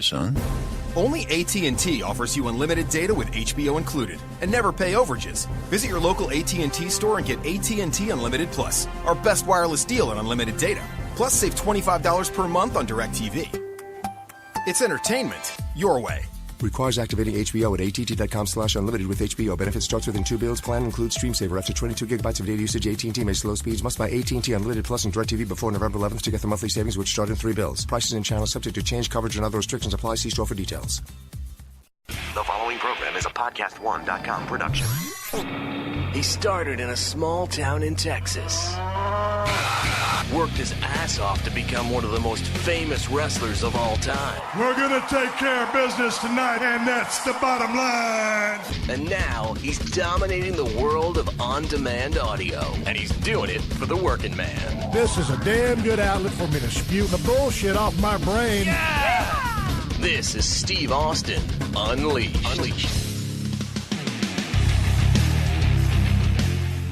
Son? Only AT&T offers you unlimited data with HBO included and never pay overages. Visit your local AT&T store and get AT&T Unlimited Plus, our best wireless deal on unlimited data. Plus, save $25 per month on DirecTV. It's entertainment your way. Requires activating HBO at att.com/unlimited with HBO. Benefits starts within 2 bills. Plan includes stream saver up to 22 gigabytes of data usage. AT&T may slow speeds. Must buy AT&T Unlimited Plus and DirecTV before November 11th to get the monthly savings, which start in 3 bills. Prices and channels subject to change. Coverage and other restrictions apply. See store for details. The following program is a podcast1.com production. He started in a small town in Texas. Worked his ass off to become one of the most famous wrestlers of all time. We're going to take care of business tonight, and that's the bottom line. And now he's dominating the world of on-demand audio. And he's doing it for the working man. This is a damn good outlet for me to spew the bullshit off my brain. Yeah! This is Steve Austin, Unleashed.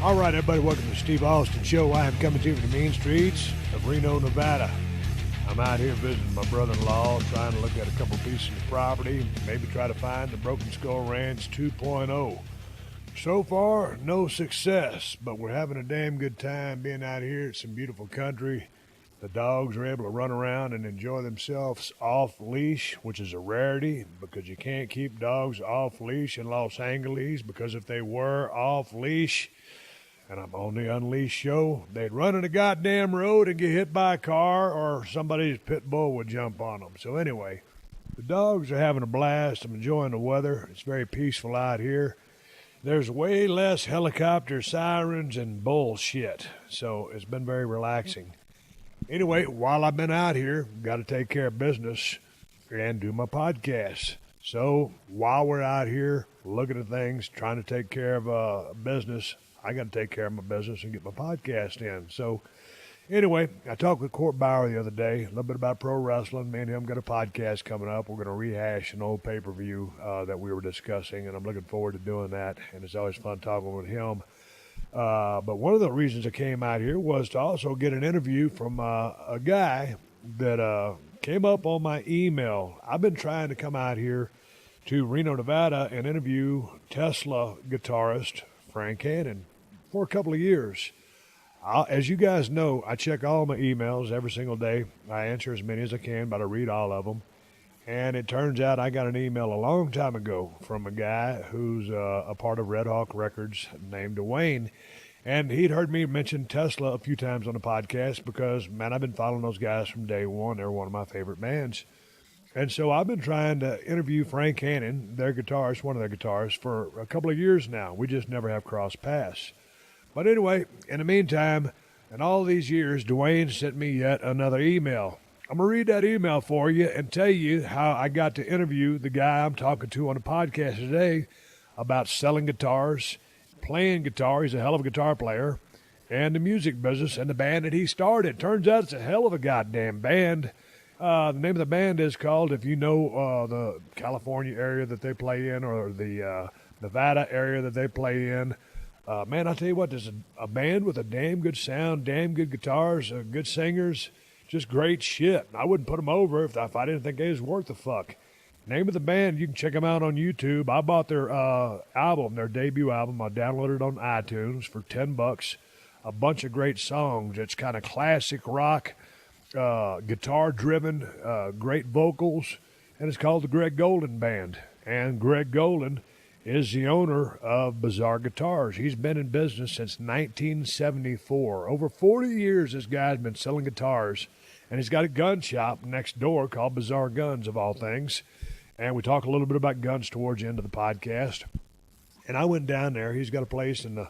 All right, everybody, welcome to the Steve Austin Show. I am coming to you from the mean streets of Reno, Nevada. I'm out here visiting my brother-in-law, trying to look at a couple pieces of property, maybe try to find the Broken Skull Ranch 2.0. So far, no success, but we're having a damn good time being out here. It's some beautiful country. The dogs are able to run around and enjoy themselves off-leash, which is a rarity because you can't keep dogs off-leash in Los Angeles, because if they were off-leash, and I'm on the Unleashed show, they'd run in the goddamn road and get hit by a car, or somebody's pit bull would jump on them. So anyway, the dogs are having a blast. I'm enjoying the weather. It's very peaceful out here. There's way less helicopter sirens and bullshit, so it's been very relaxing. Anyway, while I've been out here, got to take care of business and do my podcast. So while we're out here looking at things, trying to take care of business, I got to take care of my business and get my podcast in. So anyway, I talked with Court Bauer the other day, a little bit about pro wrestling. Me and him got a podcast coming up. We're going to rehash an old pay-per-view that we were discussing, and I'm looking forward to doing that. And it's always fun talking with him. But one of the reasons I came out here was to also get an interview from a guy that came up on my email. I've been trying to come out here to Reno, Nevada, and interview Tesla guitarist Frank Cannon for a couple of years. As you guys know, I check all my emails every single day. I answer as many as I can, but I read all of them. And it turns out I got an email a long time ago from a guy who's a part of Red Hawk Records named Dwayne. And he'd heard me mention Tesla a few times on the podcast because, man, I've been following those guys from day one. They're one of my favorite bands. And so I've been trying to interview Frank Cannon, their guitarist, one of their guitarists, for a couple of years now. We just never have crossed paths. But anyway, in the meantime, in all these years, Dwayne sent me yet another email. I'm going to read that email for you and tell you how I got to interview the guy I'm talking to on the podcast today about selling guitars, playing guitar. He's a hell of a guitar player, and the music business and the band that he started. Turns out it's a hell of a goddamn band. The name of the band is called, if you know the California area that they play in or the Nevada area that they play in, man, I'll tell you what, there's a band with a damn good sound, damn good guitars, good singers, just great shit. I wouldn't put them over if I didn't think they was worth the fuck. Name of the band, you can check them out on YouTube. I bought their album, their debut album. I downloaded it on iTunes for $10. A bunch of great songs. It's kind of classic rock, guitar-driven, great vocals, and it's called the Greg Golden Band. And Greg Golden is the owner of Bizarre Guitars. He's been in business since 1974. Over 40 years this guy's been selling guitars, and he's got a gun shop next door called Bizarre Guns, of all things. And we talk a little bit about guns towards the end of the podcast. And I went down there. He's got a place in the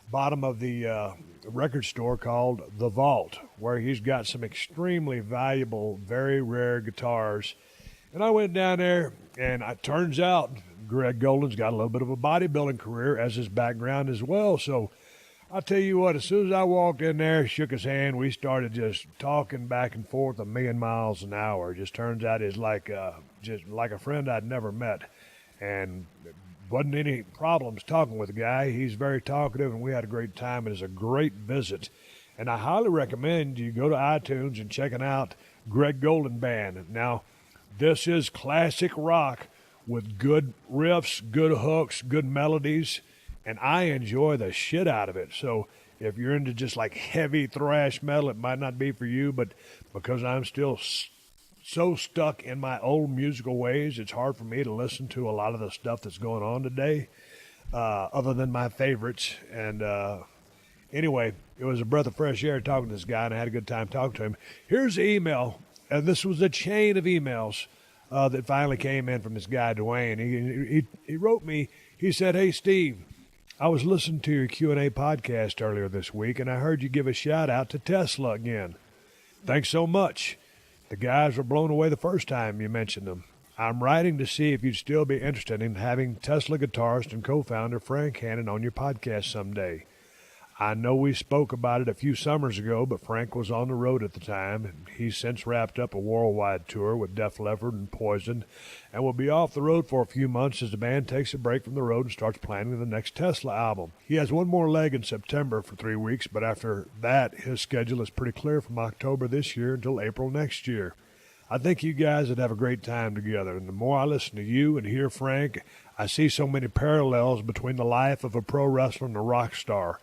bottom of the record store called The Vault, where he's got some extremely valuable, very rare guitars. And I went down there, and it turns out Greg Golden's got a little bit of a bodybuilding career as his background as well. So I'll tell you what, as soon as I walked in there, shook his hand, we started just talking back and forth a million miles an hour. It just turns out he's just like a friend I'd never met. And wasn't any problems talking with the guy. He's very talkative, and we had a great time. It was a great visit. And I highly recommend you go to iTunes and checking out Greg Golden Band. Now, This is classic rock with good riffs, good hooks, good melodies, and I enjoy the shit out of it. So if you're into just like heavy thrash metal, it might not be for you, but because I'm still so stuck in my old musical ways, it's hard for me to listen to a lot of the stuff that's going on today, other than my favorites. And anyway, it was a breath of fresh air talking to this guy, and I had a good time talking to him. Here's the email, and this was a chain of emails that finally came in from this guy, Dwayne. He wrote me. He said, "Hey, Steve, I was listening to your Q&A podcast earlier this week, and I heard you give a shout-out to Tesla again. Thanks so much. The guys were blown away the first time you mentioned them. I'm writing to see if you'd still be interested in having Tesla guitarist and co-founder Frank Hannon on your podcast someday. I know we spoke about it a few summers ago, but Frank was on the road at the time, and he's since wrapped up a worldwide tour with Def Leppard and Poison, and will be off the road for a few months as the band takes a break from the road and starts planning the next Tesla album. He has one more leg in September for 3 weeks, but after that, his schedule is pretty clear from October this year until April next year. I think you guys would have a great time together, and the more I listen to you and hear Frank, I see so many parallels between the life of a pro wrestler and a rock star.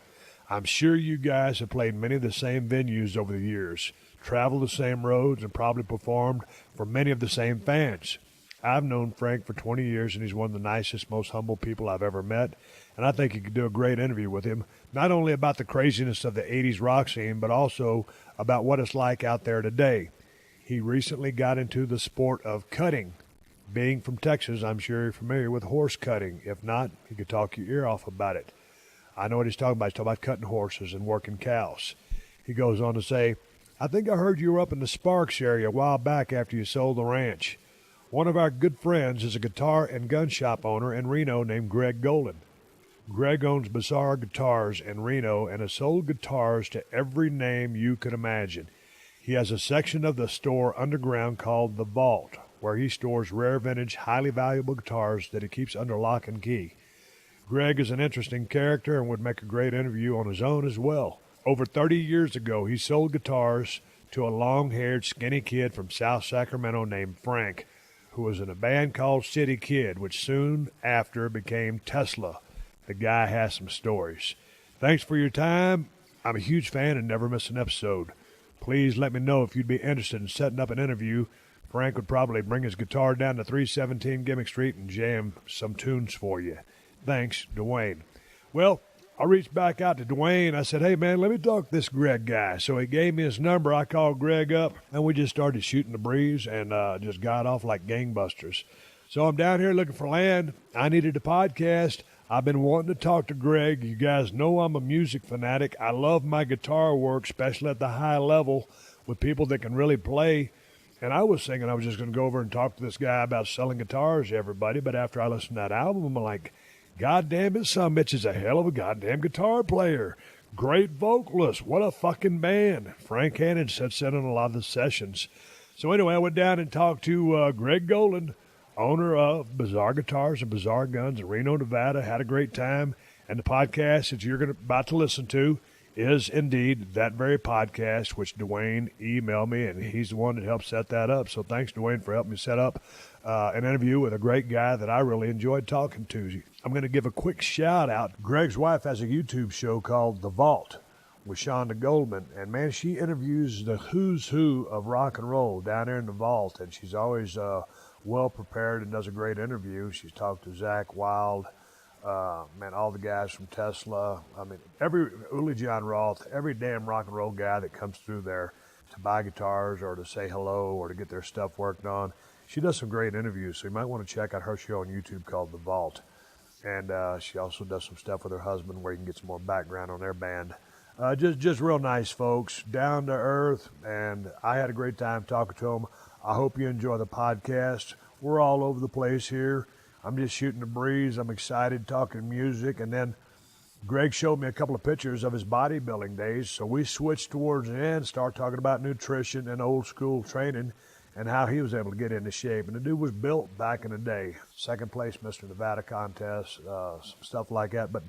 I'm sure you guys have played many of the same venues over the years, traveled the same roads, and probably performed for many of the same fans. I've known Frank for 20 years, and he's one of the nicest, most humble people I've ever met, and I think you could do a great interview with him, not only about the craziness of the 80s rock scene, but also about what it's like out there today. He recently got into the sport of cutting. Being from Texas, I'm sure you're familiar with horse cutting. If not, he could talk your ear off about it. I know what he's talking about. He's talking about cutting horses and working cows. He goes on to say, I think I heard you were up in the Sparks area a while back after you sold the ranch. One of our good friends is a guitar and gun shop owner in Reno named Greg Golden. Greg owns Bizarre Guitars in Reno and has sold guitars to every name you could imagine. He has a section of the store underground called The Vault, where he stores rare vintage, highly valuable guitars that he keeps under lock and key. Greg is an interesting character and would make a great interview on his own as well. Over 30 years ago, he sold guitars to a long-haired, skinny kid from South Sacramento named Frank, who was in a band called City Kid, which soon after became Tesla. The guy has some stories. Thanks for your time. I'm a huge fan and never miss an episode. Please let me know if you'd be interested in setting up an interview. Frank would probably bring his guitar down to 317 Gimmick Street and jam some tunes for you. Thanks, Dwayne. Well, I reached back out to Dwayne. I said, hey, man, let me talk to this Greg guy. So he gave me his number. I called Greg up, and we just started shooting the breeze and just got off like gangbusters. So I'm down here looking for land. I needed a podcast. I've been wanting to talk to Greg. You guys know I'm a music fanatic. I love my guitar work, especially at the high level with people that can really play. And I was thinking I was just going to go over and talk to this guy about selling guitars to everybody. But after I listened to that album, I'm like, God damn it, some bitch is a hell of a goddamn guitar player. Great vocalist. What a fucking band. Frank Hannon sits in on a lot of the sessions. So anyway, I went down and talked to Greg Goland, owner of Bizarre Guitars and Bizarre Guns in Reno, Nevada. Had a great time. And the podcast that you're about to listen to is indeed that very podcast, which Dwayne emailed me, and he's the one that helped set that up. So thanks, Dwayne, for helping me set up an interview with a great guy that I really enjoyed talking to. I'm going to give a quick shout-out. Greg's wife has a YouTube show called The Vault with Shonda Goldman, and, man, she interviews the who's who of rock and roll down there in The Vault, and she's always well-prepared and does a great interview. She's talked to Zach Wilde, man, all the guys from Tesla. I mean, every Uli John Roth, every damn rock and roll guy that comes through there to buy guitars or to say hello or to get their stuff worked on. She does some great interviews, so you might want to check out her show on YouTube called The Vault. And she also does some stuff with her husband where you can get some more background on their band. Just real nice folks, down to earth, and I had a great time talking to them. I hope you enjoy the podcast. We're all over the place here. I'm just shooting the breeze. I'm excited talking music. And then Greg showed me a couple of pictures of his bodybuilding days. So we switched towards the end, start talking about nutrition and old school training and how he was able to get into shape. And the dude was built back in the day. Second place Mr. Nevada contest, some stuff like that. But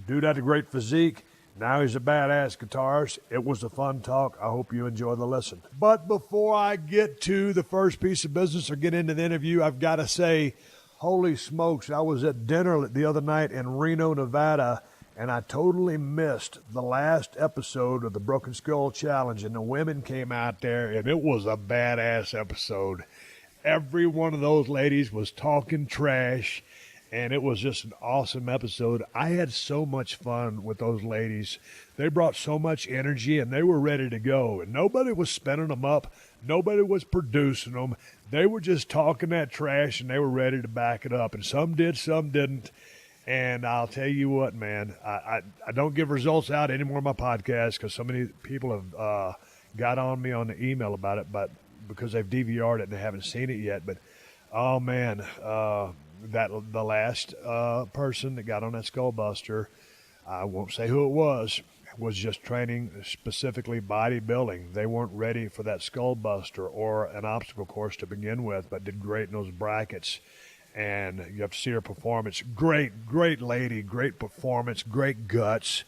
dude had a great physique. Now he's a badass guitarist. It was a fun talk. I hope you enjoy the listen. But before I get to the first piece of business or get into the interview, I've got to say, holy smokes, I was at dinner the other night in Reno, Nevada, and I totally missed the last episode of the Broken Skull Challenge, and the women came out there, and it was a badass episode. Every one of those ladies was talking trash, and it was just an awesome episode. I had so much fun with those ladies. They brought so much energy, and they were ready to go, and nobody was spinning them up. Nobody was producing them. They were just talking that trash, and they were ready to back it up, and some did, some didn't. And I'll tell you what, man, I don't give results out anymore on my podcast because so many people have got on me on the email about it, but because they've DVR'd it and they haven't seen it yet. But, oh, man, the last person that got on that Skullbuster, I won't say who it was just training specifically bodybuilding. They weren't ready for that Skullbuster or an obstacle course to begin with, but did great in those brackets. And you have to see her performance. Great lady, great performance, great guts.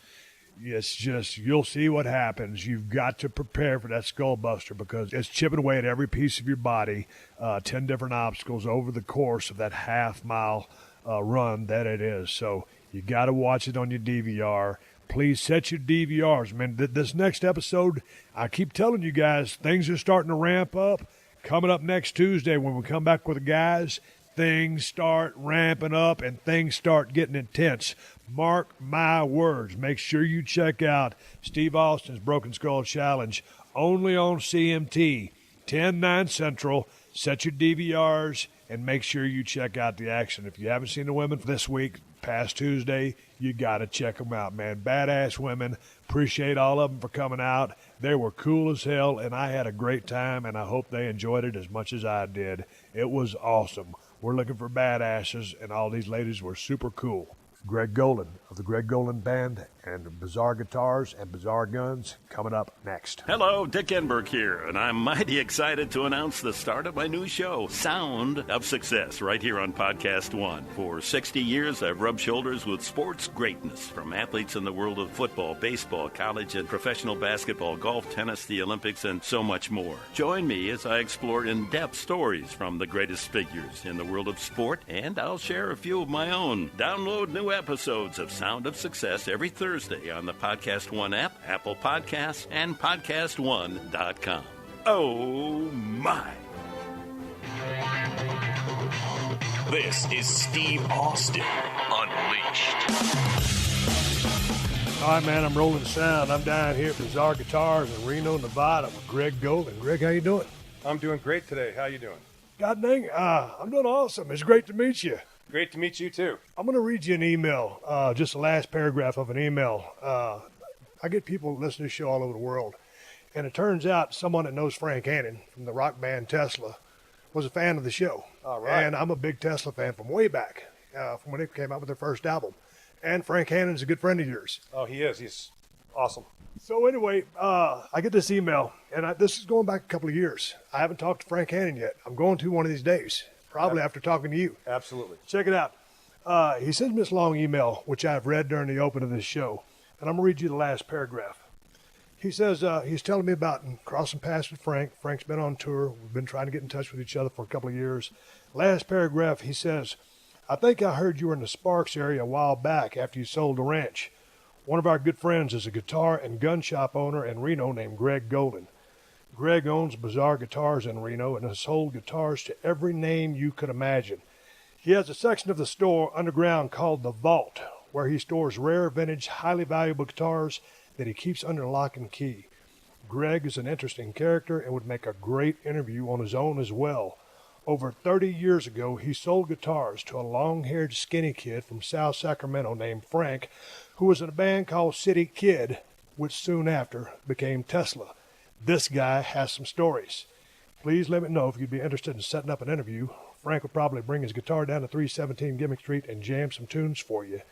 It's just, you'll see what happens. You've got to prepare for that Skullbuster because it's chipping away at every piece of your body, 10 different obstacles over the course of that half-mile run that it is. So you got to watch it on your DVR. Please set your DVRs. Man, this next episode, I keep telling you guys, things are starting to ramp up. Coming up next Tuesday when we come back with the guys, things start ramping up and things start getting intense. Mark my words. Make sure you check out Steve Austin's Broken Skull Challenge only on CMT, 10/9 Central. Set your DVRs and make sure you check out the action. If you haven't seen the women this week, past Tuesday, you got to check them out, man. Badass women. Appreciate all of them for coming out. They were cool as hell, and I had a great time, and I hope they enjoyed it as much as I did. It was awesome. We're looking for badasses, and all these ladies were super cool. Greg Golan of the Greg Golan Band and Bizarre Guitars and Bizarre Guns coming up next. Hello, Dick Enberg here, and I'm mighty excited to announce the start of my new show, Sound of Success, right here on Podcast One. For 60 years, I've rubbed shoulders with sports greatness, from athletes in the world of football, baseball, college and professional basketball, golf, tennis, the Olympics, and so much more. Join me as I explore in-depth stories from the greatest figures in the world of sport, and I'll share a few of my own. Download new episodes of Sound of Success every Thursday on the Podcast One app, Apple Podcasts, and PodcastOne.com. Oh, my. This is Steve Austin Unleashed. All right, man, I'm rolling sound. I'm down here at Bizarre Guitars in Reno, Nevada with Greg Golan. Greg, how you doing? I'm doing great today. How you doing? God dang, I'm doing awesome. It's great to meet you. Great to meet you, too. I'm going to read you an email, just the last paragraph of an email. I get people listening to the show all over the world, and it turns out someone that knows Frank Hannon from the rock band Tesla was a fan of the show. All right. And I'm a big Tesla fan from way back, from when they came out with their first album. And Frank Hannon's a good friend of yours. Oh, he is. He's awesome. So anyway, I get this email, and this is going back a couple of years. I haven't talked to Frank Hannon yet. I'm going to one of these days. Probably after talking to you. Absolutely. Check it out. He sends me this long email, which I've read during the open of this show, and I'm going to read you the last paragraph. He says he's telling me about crossing paths with Frank. Frank's been on tour. We've been trying to get in touch with each other for a couple of years. Last paragraph, he says, I think I heard you were in the Sparks area a while back after you sold the ranch. One of our good friends is a guitar and gun shop owner in Reno named Greg Golan. Greg owns Bizarre Guitars in Reno and has sold guitars to every name you could imagine. He has a section of the store underground called The Vault, where he stores rare, vintage, highly valuable guitars that he keeps under lock and key. Greg is an interesting character and would make a great interview on his own as well. Over 30 years ago, he sold guitars to a long-haired skinny kid from South Sacramento named Frank, who was in a band called City Kid, which soon after became Tesla. This guy has some stories. Please let me know if you'd be interested in setting up an interview. Frank will probably bring his guitar down to 317 Gimmick Street and jam some tunes for you.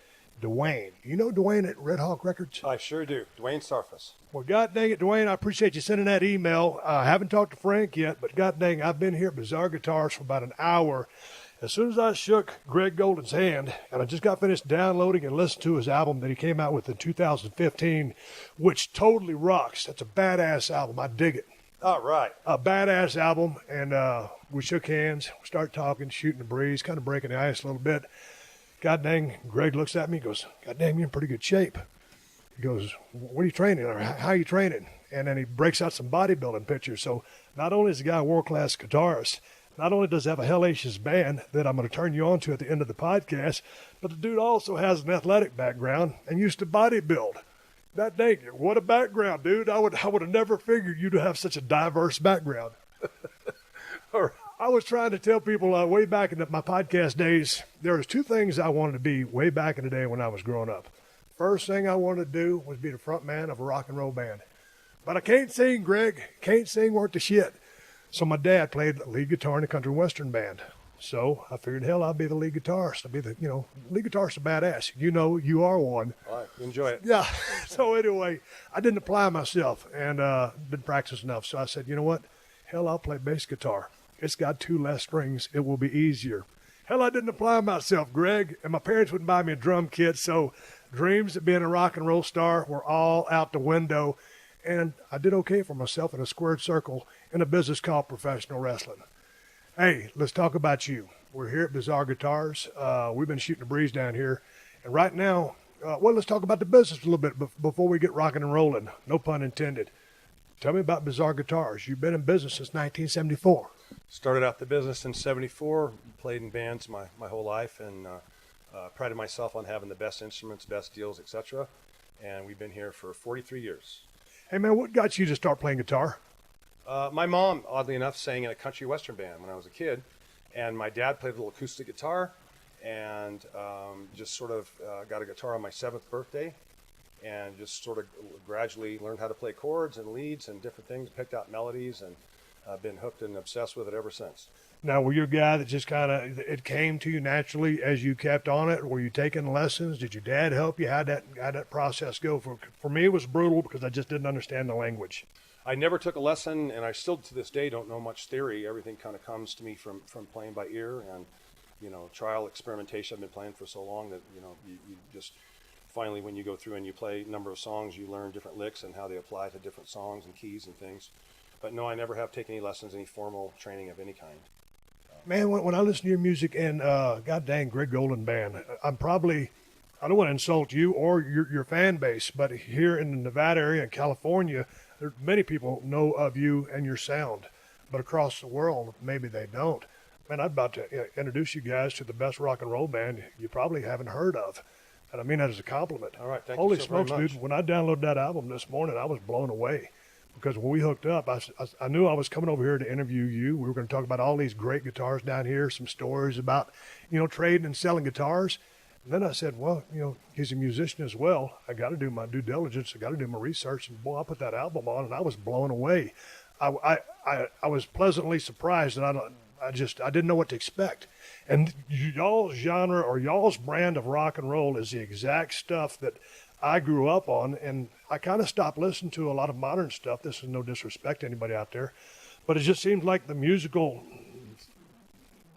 Dwayne. You know Dwayne at Red Hawk Records? I sure do. Dwayne Sarfus. Well, God dang it, Dwayne, I appreciate you sending that email. I haven't talked to Frank yet, but God dang, I've been here at Bizarre Guitars for about an hour, As soon as I shook Greg Golden's hand, and I just got finished downloading and listening to his album that he came out with in 2015, which totally rocks. That's a badass album. I dig it. All right. A badass album, and we shook hands. We started talking, shooting the breeze, kind of breaking the ice a little bit. God dang, Greg looks at me and goes, God dang, you're in pretty good shape. He goes, what are you training, or how are you training? And then he breaks out some bodybuilding pictures. So not only is the guy a world-class guitarist, not only does he have a hellacious band that I'm going to turn you on to at the end of the podcast, but the dude also has an athletic background and used to bodybuild. That dang, what a background, dude. I would have never figured you to have such a diverse background. I was trying to tell people way back in my podcast days, there was two things I wanted to be way back in the day when I was growing up. First thing I wanted to do was be the front man of a rock and roll band. But I can't sing, Greg. Can't sing worth the shit. So my dad played lead guitar in a country western band. So I figured, hell, I'll be the lead guitarist. I'll be the, lead guitarist is badass. You are one. All right, enjoy it. Yeah. So anyway, I didn't apply myself and didn't practice enough. So I said, you know what? Hell, I'll play bass guitar. It's got 2 less strings. It will be easier. Hell, I didn't apply myself, Greg. And my parents wouldn't buy me a drum kit. So dreams of being a rock and roll star were all out the window. And I did okay for myself in a squared circle in a business called professional wrestling. Hey, let's talk about you. We're here at Bizarre Guitars. We've been shooting the breeze down here. And right now, let's talk about the business a little bit before we get rocking and rolling. No pun intended. Tell me about Bizarre Guitars. You've been in business since 1974. Started out the business in 74, played in bands my whole life, and prided myself on having the best instruments, best deals, etc. And we've been here for 43 years. Hey, man, what got you to start playing guitar? My mom, oddly enough, sang in a country western band when I was a kid, and my dad played a little acoustic guitar, and just sort of got a guitar on my 7th birthday, and just sort of gradually learned how to play chords and leads and different things, picked out melodies, and been hooked and obsessed with it ever since. Now, were you a guy that just kind of, it came to you naturally as you kept on it? Were you taking lessons? Did your dad help you? How'd that process go? For me, it was brutal because I just didn't understand the language. I never took a lesson, and I still to this day don't know much theory. Everything kind of comes to me from playing by ear and, trial experimentation. I've been playing for so long that, you just finally, when you go through and you play a number of songs, you learn different licks and how they apply to different songs and keys and things. But no, I never have taken any lessons, any formal training of any kind. Man, when I listen to your music and God dang, Greg Golden Band, I don't want to insult you or your fan base, but here in the Nevada area and California, many people know of you and your sound, but across the world, maybe they don't. Man, I'm about to introduce you guys to the best rock and roll band you probably haven't heard of. And I mean that as a compliment. All right, thank Holy you so smokes, very much. dude, when I downloaded that album this morning, I was blown away. Because when we hooked up, I knew I was coming over here to interview you. We were going to talk about all these great guitars down here, some stories about, trading and selling guitars. And then I said, well, he's a musician as well. I got to do my due diligence. I got to do my research. And boy, I put that album on, and I was blown away. I was pleasantly surprised, and I didn't know what to expect. And y'all's genre or y'all's brand of rock and roll is the exact stuff that I grew up on, and I kind of stopped listening to a lot of modern stuff. This is no disrespect to anybody out there, but it just seems like the musical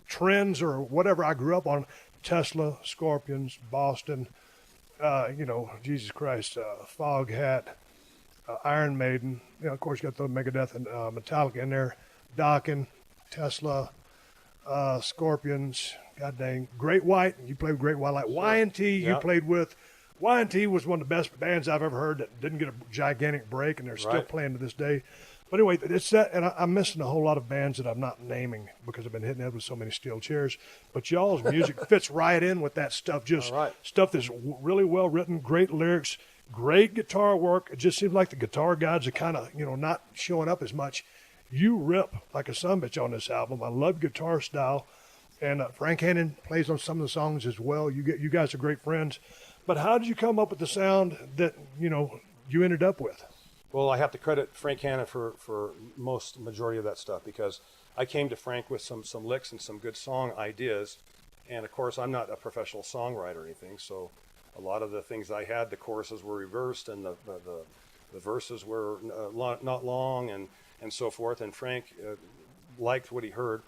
trends or whatever I grew up on, Tesla, Scorpions, Boston, Jesus Christ, Foghat, Iron Maiden, of course you got the Megadeth and Metallica in there, Dokken, Tesla, Scorpions, god dang, Great White, you played with Great White, like Y&T, you played with. Y&T was one of the best bands I've ever heard that didn't get a gigantic break, and they're still playing to this day. But anyway, it's that, and I'm missing a whole lot of bands that I'm not naming because I've been hitting it with so many steel chairs. But y'all's music fits right in with that stuff, just stuff that's really well written, great lyrics, great guitar work. It just seems like the guitar gods are kind of, not showing up as much. You rip like a sumbitch on this album. I love guitar style, and Frank Hannon plays on some of the songs as well. You guys are great friends. But how did you come up with the sound that, you ended up with? Well, I have to credit Frank Hannon for majority of that stuff, because I came to Frank with some licks and some good song ideas. And of course, I'm not a professional songwriter or anything. So a lot of the things I had, the choruses were reversed and the verses were not long and so forth. And Frank liked what he heard.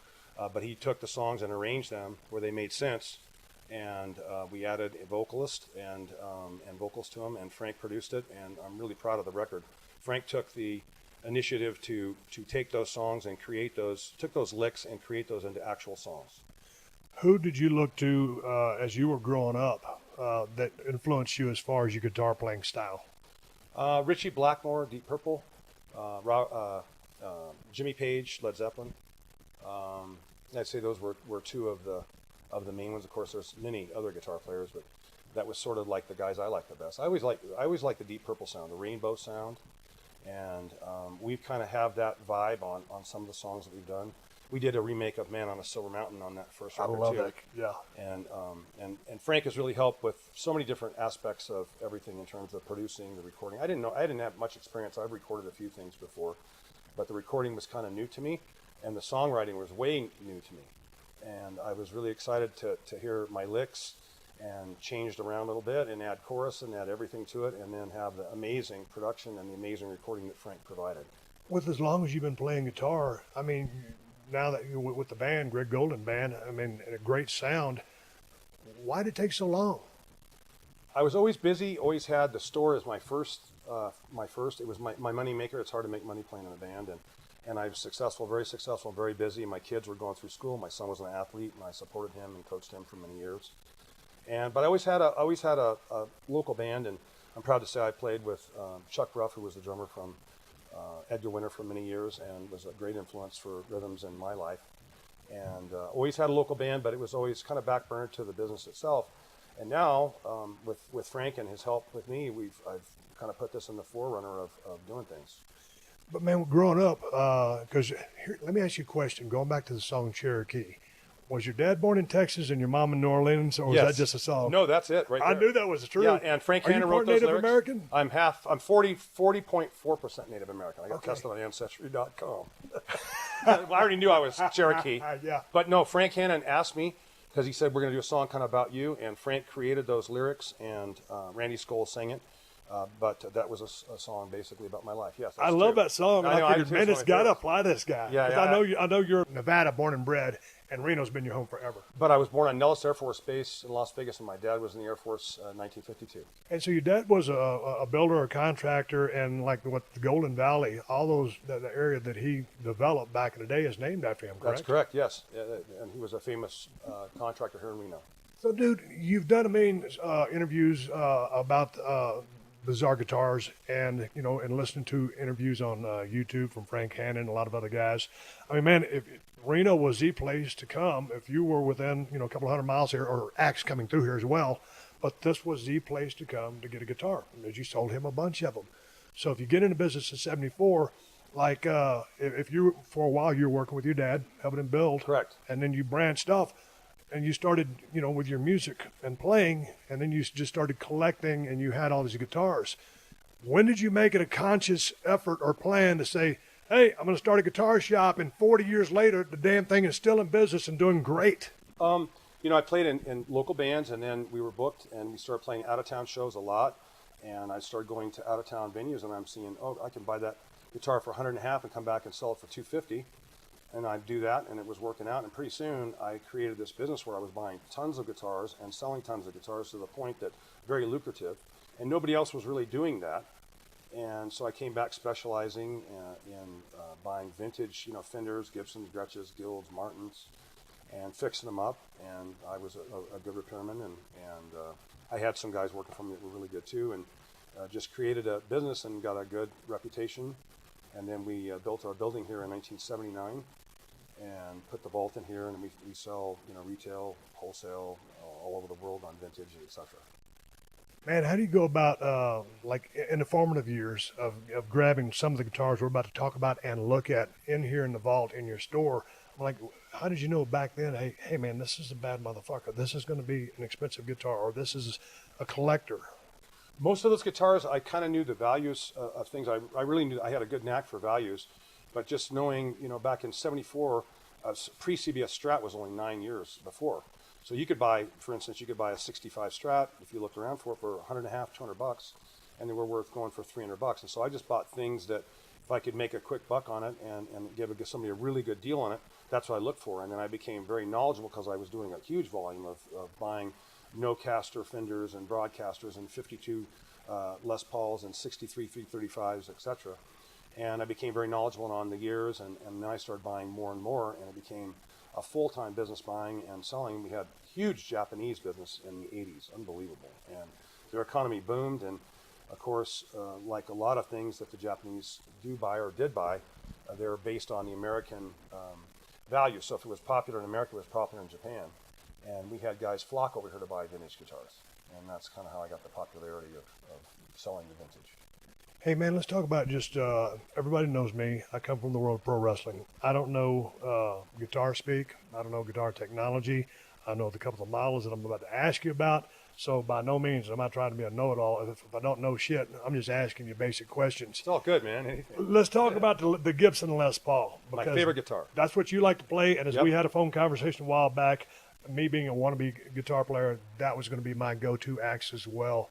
but he took the songs and arranged them where they made sense, and we added a vocalist and vocals to them, and Frank produced it, and I'm really proud of the record. Frank took the initiative to take those songs and took those licks and create those into actual songs. Who did you look to as you were growing up that influenced you as far as your guitar playing style? Richie Blackmore, Deep Purple, Jimmy Page, Led Zeppelin. I'd say those were two of the main ones. Of course, there's many other guitar players, but that was sort of like the guys I liked the best. I always liked the Deep Purple sound, the Rainbow sound, and we kind of have that vibe on some of the songs that we've done. We did a remake of Man on a Silver Mountain on that first record. I love too. that. Yeah. And Frank has really helped with so many different aspects of everything in terms of producing, the recording. I didn't have much experience. I've recorded a few things before, but the recording was kind of new to me, and the songwriting was way new to me. And I was really excited to hear my licks and changed around a little bit and add chorus and add everything to it, and then have the amazing production and the amazing recording that Frank provided. With as long as you've been playing guitar, I mean, now that you're with the band, Greg Golden Band, I mean, a great sound, why did it take so long? I was always busy, always had the store as my first, it was my money maker. It's hard to make money playing in a band, and I was successful, very busy. My kids were going through school. My son was an athlete, and I supported him and coached him for many years. But I always had a local band, and I'm proud to say I played with Chuck Ruff, who was the drummer from Edgar Winter for many years, and was a great influence for rhythms in my life. And always had a local band, but it was always kind of backburner to the business itself. And now, with Frank and his help with me, I've kind of put this in the forerunner of doing things. But man, growing up, because let me ask you a question. Going back to the song Cherokee, was your dad born in Texas and your mom in New Orleans, or was that just a song? No, that's it right there. I knew that was true. Yeah, and Frank Hanna wrote those lyrics. Native American? I'm 40.4% Native American. I got tested on Ancestry.com. I already knew I was Cherokee. Yeah. But no, Frank Hanna asked me, because he said, we're going to do a song kind of about you, and Frank created those lyrics, and Randy Skoll sang it. But that was a song basically about my life. Yes, I love that song. I figured, man, it's got to apply to this guy. Yeah, I know you're Nevada, born and bred, and Reno's been your home forever. But I was born on Nellis Air Force Base in Las Vegas, and my dad was in the Air Force in 1952. And so your dad was a builder or contractor, and like the Golden Valley, all those, the area that he developed back in the day is named after him, correct? That's correct, yes. And he was a famous contractor here in Reno. So, dude, you've done a million interviews about Bizarre Guitars, and and listening to interviews on YouTube from Frank Hanna and a lot of other guys. I mean, man, if Reno was the place to come, if you were within a couple hundred miles here, or Axe coming through here as well, but this was the place to come to get a guitar, because you sold him a bunch of them. So if you get into business in '74, like if you for a while you were working with your dad, helping him build, correct, and then you branched off. And you started, with your music and playing, and then you just started collecting, and you had all these guitars. When did you make it a conscious effort or plan to say, hey, I'm going to start a guitar shop, and 40 years later, the damn thing is still in business and doing great? I played in local bands, and then we were booked, and we started playing out-of-town shows a lot. And I started going to out-of-town venues, and I'm seeing, I can buy that guitar for $150 and come back and sell it for $250. And I'd do that, and it was working out. And pretty soon, I created this business where I was buying tons of guitars and selling tons of guitars to the point that very lucrative. And nobody else was really doing that. And so I came back specializing in buying vintage, Fenders, Gibsons, Gretches, Guilds, Martins, and fixing them up. And I was a good repairman, and I had some guys working for me that were really good too. And just created a business and got a good reputation. And then we built our building here in 1979 and put the vault in here, and we sell, retail, wholesale, all over the world on vintage, etc. Man, how do you go about, like in the formative years of grabbing some of the guitars we're about to talk about and look at in here in the vault in your store? Like, how did you know back then, hey man, this is a bad motherfucker. This is going to be an expensive guitar, or this is a collector? Most of those guitars, I kind of knew the values of things. I really knew I had a good knack for values, but just knowing, back in '74, pre-CBS Strat was only 9 years before. So you could buy, for instance, a 65 Strat if you looked around for $150, $200, and they were worth going for $300. And so I just bought things that if I could make a quick buck on it and give somebody a really good deal on it, that's what I look for. And then I became very knowledgeable because I was doing a huge volume of buying no-caster Fenders and broadcasters and 52 Les Pauls and 63 335s, etc. And I became very knowledgeable on the years, and then I started buying more and more, and it became a full-time business buying and selling. We had huge Japanese business in the 80s, unbelievable. And their economy boomed, and of course, like a lot of things that the Japanese do buy or did buy, they're based on the American value. So if it was popular in America, it was popular in Japan. And we had guys flock over here to buy vintage guitars. And that's kind of how I got the popularity of selling the vintage. Hey, man, let's talk about just, everybody knows me. I come from the world of pro wrestling. I don't know guitar speak. I don't know guitar technology. I know the couple of models that I'm about to ask you about. So by no means am I trying to be a know-it-all. If I don't know shit, I'm just asking you basic questions. It's all good, man. Anything. Let's talk about the Gibson Les Paul. My favorite guitar. That's what you like to play. And as we had a phone conversation a while back, me being a wannabe guitar player, that was going to be my go-to axe as well.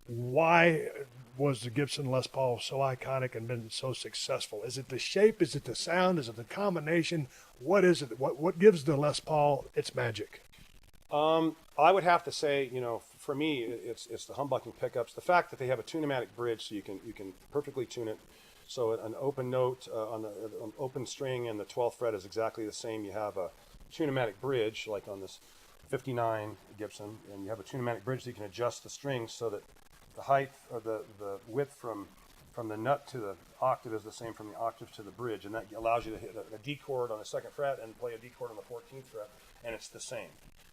Why was the Gibson Les Paul so iconic and been so successful? Is it the shape? Is it the sound? Is it the combination? What is it? What gives the Les Paul its magic? I would have to say, for me, it's the humbucking pickups. The fact that they have a tune-o-matic bridge, so you can perfectly tune it. So an open note on an open string and the 12th fret is exactly the same. You have a tune-o-matic bridge, like on this 59 Gibson, and you have a tune-o-matic bridge so you can adjust the strings so that the height or the width from the nut to the octave is the same from the octave to the bridge, and that allows you to hit a D chord on the 2nd fret and play a D chord on the 14th fret, and it's the same.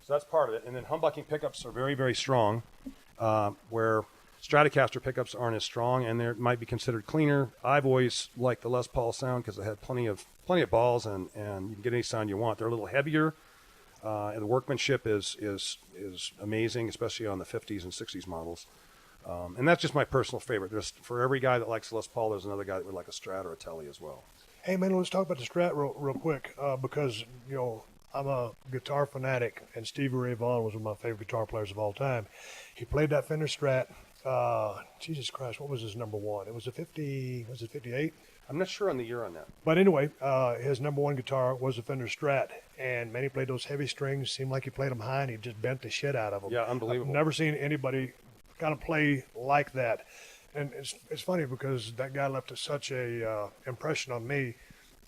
So that's part of it. And then humbucking pickups are very, very strong, where Stratocaster pickups aren't as strong, and they might be considered cleaner. I've always liked the Les Paul sound because it had plenty of balls, and you can get any sound you want. They're a little heavier, and the workmanship is amazing, especially on the 50s and 60s models. And that's just my personal favorite. For every guy that likes Les Paul, there's another guy that would like a Strat or a Tele as well. Hey, man, let's talk about the Strat real quick, because, I'm a guitar fanatic, and Stevie Ray Vaughan was one of my favorite guitar players of all time. He played that Fender Strat. Jesus Christ, what was his number one? It was a 50, was it 58? I'm not sure on the year on that. But anyway, his number one guitar was a Fender Strat, and man, he played those heavy strings. Seemed like he played them high, and he just bent the shit out of them. Yeah, unbelievable. I've never seen anybody kind of play like that. And it's funny because that guy left such a impression on me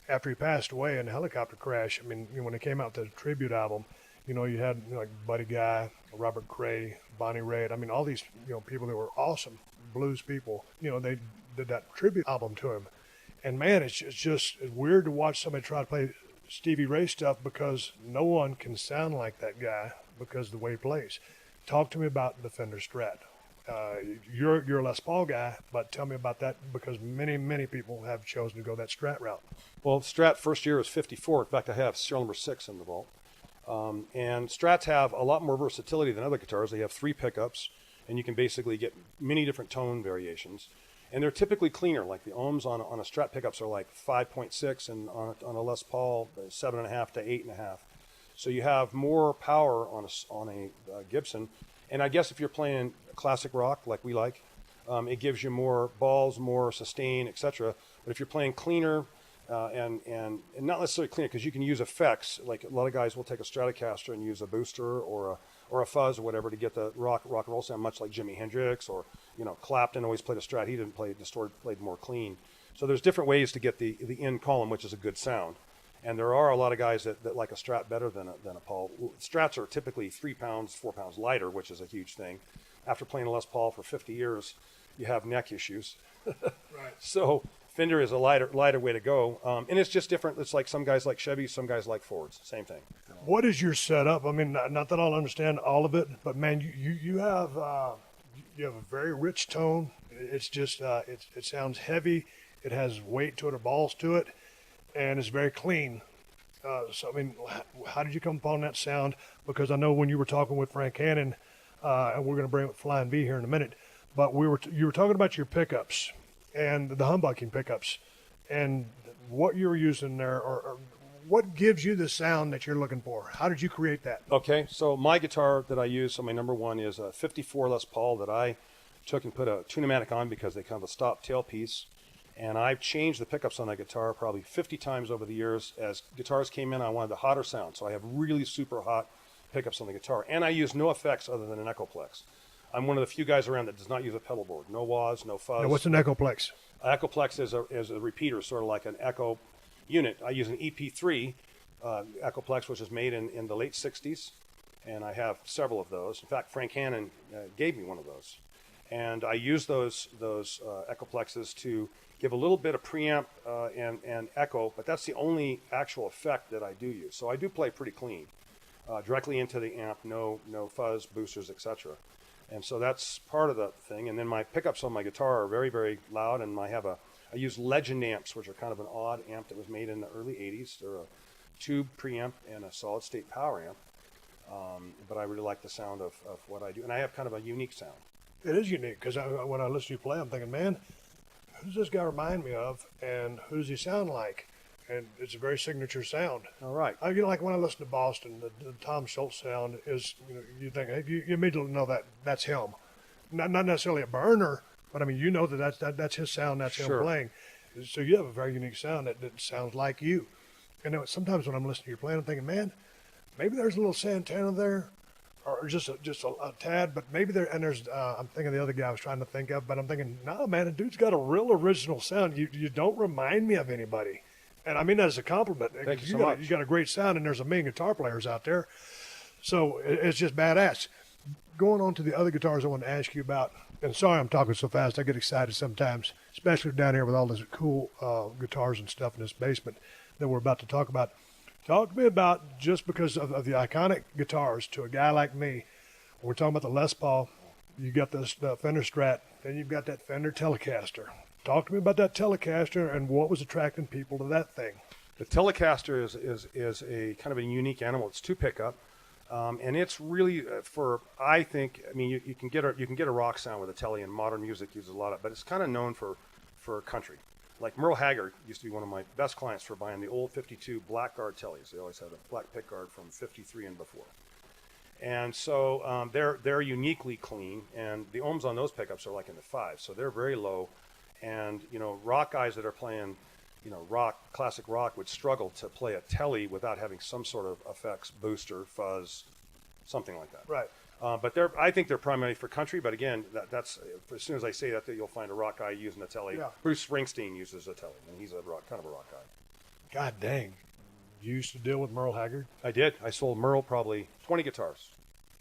after he passed away in a helicopter crash. I mean, when it came out, the tribute album, you had like Buddy Guy, Robert Cray, Bonnie Raitt. I mean, all these people that were awesome blues people. They did that tribute album to him, and man, it's just weird to watch somebody try to play Stevie Ray stuff because no one can sound like that guy because of the way he plays. Talk to me about the Fender Strat. You're a Les Paul guy, but tell me about that because many people have chosen to go that Strat route. Well, Strat first year is 54. In fact, I have serial number 6 in the vault. And Strats have a lot more versatility than other guitars. They have 3 pickups, and you can basically get many different tone variations. And they're typically cleaner. Like the ohms on a Strat pickups are like 5.6, and on a Les Paul, 7.5 to 8.5. So you have more power on a Gibson. And I guess if you're playing classic rock like we like, it gives you more balls, more sustain, etc. But if you're playing cleaner, and not necessarily cleaner, because you can use effects. Like a lot of guys will take a Stratocaster and use a booster or a fuzz or whatever to get the rock and roll sound, much like Jimi Hendrix or Clapton always played a Strat. He didn't play distorted, played more clean. So there's different ways to get the end column, which is a good sound. And there are a lot of guys that like a Strat better than a Paul. Strats are typically 3 pounds, 4 pounds lighter, which is a huge thing. After playing a Les Paul for 50 years, you have neck issues. Right. So Fender is a lighter way to go. And it's just different. It's like some guys like Chevys, some guys like Fords. Same thing. What is your setup? I mean, not that I'll understand all of it, but man, you have a very rich tone. It's just it sounds heavy. It has weight to it or balls to it, and it's very clean. So I mean, how did you come upon that sound? Because I know when you were talking with Frank Hannon, and we're going to bring up Flying V here in a minute, but you were talking about your pickups and the humbucking pickups, and what you were using there, or what gives you the sound that you're looking for? How did you create that? Okay, so my guitar that I use, so my number one is a 54 Les Paul that I took and put a tune-o-matic on because they kind of a stop tailpiece. And I've changed the pickups on that guitar probably 50 times over the years. As guitars came in, I wanted the hotter sound. So I have really super hot pickups on the guitar. And I use no effects other than an Echoplex. I'm one of the few guys around that does not use a pedal board. No wahs, no fuzz. Now, what's an Echoplex? Echoplex is a repeater, sort of like an Echo unit. I use an EP3 Echoplex, which was made in the late 60s. And I have several of those. In fact, Frank Hannon gave me one of those. And I use those Echoplexes to give a little bit of preamp and echo, but that's the only actual effect that I do use. So I do play pretty clean, directly into the amp, no fuzz, boosters, etc. And so that's part of the thing. And then my pickups on my guitar are very, very loud, and I use Legend amps, which are kind of an odd amp that was made in the early 80s. They're a tube preamp and a solid-state power amp. But I really like the sound of what I do. And I have kind of a unique sound. It is unique, because when I listen to you play, I'm thinking, man, who does this guy remind me of, and who does he sound like? And it's a very signature sound. All right. Like when I listen to Boston, the Tom Schultz sound is, you think, hey, you immediately know that's him. Not necessarily a burner, but I mean, you know that's his sound, that's Sure. him playing. So you have a very unique sound that sounds like you. And sometimes when I'm listening to your playing, I'm thinking, man, maybe there's a little Santana there, or just a tad, but maybe there. And there's I'm thinking the other guy I was trying to think of, but I'm thinking, no, man, the dude's got a real original sound. You don't remind me of anybody, and I mean that as a compliment. Thank you so much. You got a great sound, and there's a million guitar players out there, so it's just badass. Going on to the other guitars I want to ask you about, and sorry I'm talking so fast, I get excited sometimes, especially down here with all these cool guitars and stuff in this basement that we're about to talk about. Talk to me about, just because of the iconic guitars, to a guy like me, when we're talking about the Les Paul, you got this Fender Strat, then you've got that Fender Telecaster. Talk to me about that Telecaster and what was attracting people to that thing. The Telecaster is a kind of a unique animal. It's two pickup, and it's really I mean, you can get a rock sound with a Tele, and modern music uses a lot of, but it's kind of known for country. Like Merle Haggard used to be one of my best clients for buying the old 52 Blackguard Teles. They always had a black pickguard from 53 and before. And so they're uniquely clean, and the ohms on those pickups are like in the 5s, so they're very low. And rock guys that are playing, classic rock would struggle to play a Tele without having some sort of effects, booster, fuzz, something like that. Right. But I think they're primarily for country. But again, that's as soon as I say that you'll find a rock guy using a Tele. Yeah. Bruce Springsteen uses a Tele, and he's kind of a rock guy. God dang. You used to deal with Merle Haggard? I did. I sold Merle probably 20 guitars.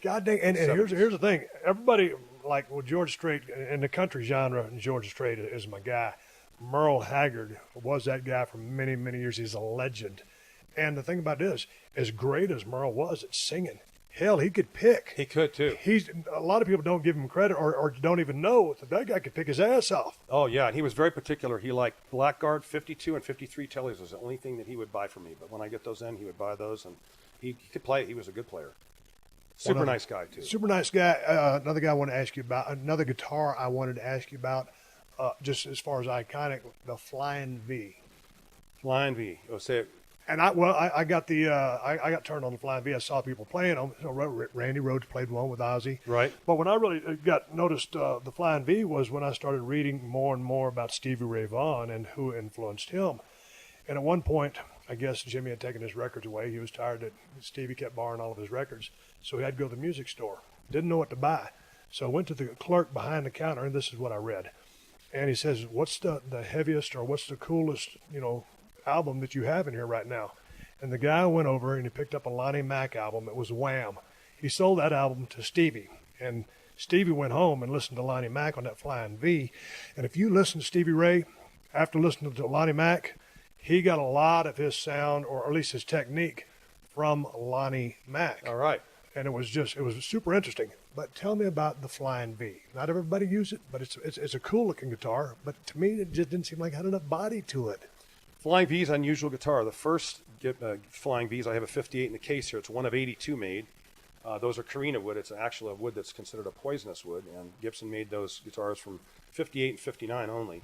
God dang. And here's the thing. Everybody, like with George Strait, in the country genre, and George Strait is my guy. Merle Haggard was that guy for many, many years. He's a legend. And the thing about it is, as great as Merle was at singing, hell, he could pick. He could, too. A lot of people don't give him credit or don't even know that guy could pick his ass off. Oh, yeah, and he was very particular. He liked Blackguard 52 and 53 Teles was the only thing that he would buy for me. But when I get those in, he would buy those, and he could play. He was a good player. Super nice guy, too. Super nice guy. Another guy I want to ask you about, another guitar I wanted to ask you about, just as far as iconic, the Flying V. Flying V. Oh, say it. And I got turned on the Flying V. I saw people playing them. So Randy Rhoads played one with Ozzy. Right. But when I really noticed the Flying V was when I started reading more and more about Stevie Ray Vaughan and who influenced him. And at one point, I guess Jimmy had taken his records away. He was tired that Stevie kept borrowing all of his records. So he had to go to the music store. Didn't know what to buy. So I went to the clerk behind the counter, and this is what I read. And he says, what's the heaviest or what's the coolest, album that you have in here right now? And the guy went over and he picked up a Lonnie Mack album. It was Wham. He sold that album to Stevie, and Stevie went home and listened to Lonnie Mack on that Flying V. And if you listen to Stevie Ray after listening to Lonnie Mack, he got a lot of his sound, or at least his technique, from Lonnie Mack. All right. And it was super interesting. But tell me about the Flying V. Not everybody uses it, but it's a cool looking guitar. But to me, it just didn't seem like it had enough body to it. Flying V is an unusual guitar. The first Flying V's, I have a 58 in the case here. It's one of 82 made. Those are Carina wood. It's actually a wood that's considered a poisonous wood, and Gibson made those guitars from 58 and 59 only.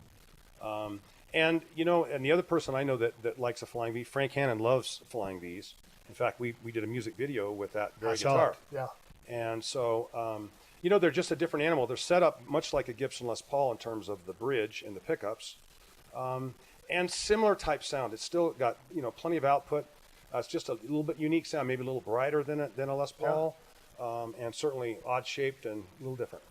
And the other person I know that likes a Flying V, Frank Hannon, loves Flying V's. In fact, we did a music video with that very guitar. Yeah. And so, they're just a different animal. They're set up much like a Gibson Les Paul in terms of the bridge and the pickups. And similar type sound. It's still got, plenty of output. It's just a little bit unique sound, maybe a little brighter than a Les Paul, and certainly odd shaped and a little different.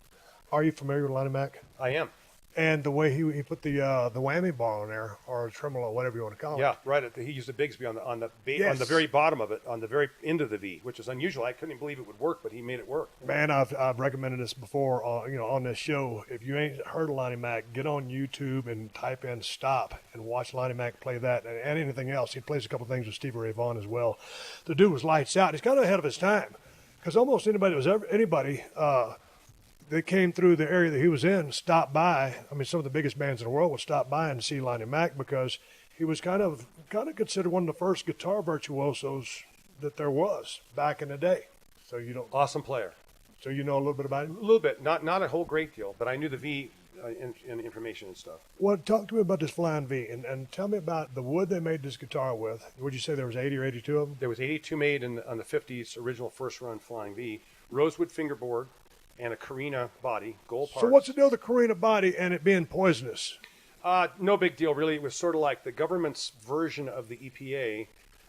Are you familiar with Lonnie Mack? I am. And the way he put the whammy bar on there, or a tremolo, whatever you want to call it. Yeah, right. He used the Bigsby on the very bottom of it, on the very end of the V, which is unusual. I couldn't even believe it would work, but he made it work. Man, I've recommended this before, on this show. If you ain't heard of Lonnie Mack, get on YouTube and type in "Stop" and watch Lonnie Mack play that and anything else. He plays a couple things with Stevie Ray Vaughan as well. The dude was lights out. He's kind of ahead of his time, because almost anybody that came through the area that he was in stopped by. I mean, some of the biggest bands in the world would stop by and see Lonnie Mack, because he was kind of considered one of the first guitar virtuosos that there was back in the day. So awesome player. So you know a little bit about him? A little bit, not a whole great deal, but I knew the V in information and stuff. Well, talk to me about this Flying V, and tell me about the wood they made this guitar with. Would you say there was 80 or 82 of them? There was 82 made on the 50s original first run Flying V, rosewood fingerboard, and a Carina body, gold parts. So what's the deal with the Carina body and it being poisonous? No big deal, really. It was sort of like the government's version of the EPA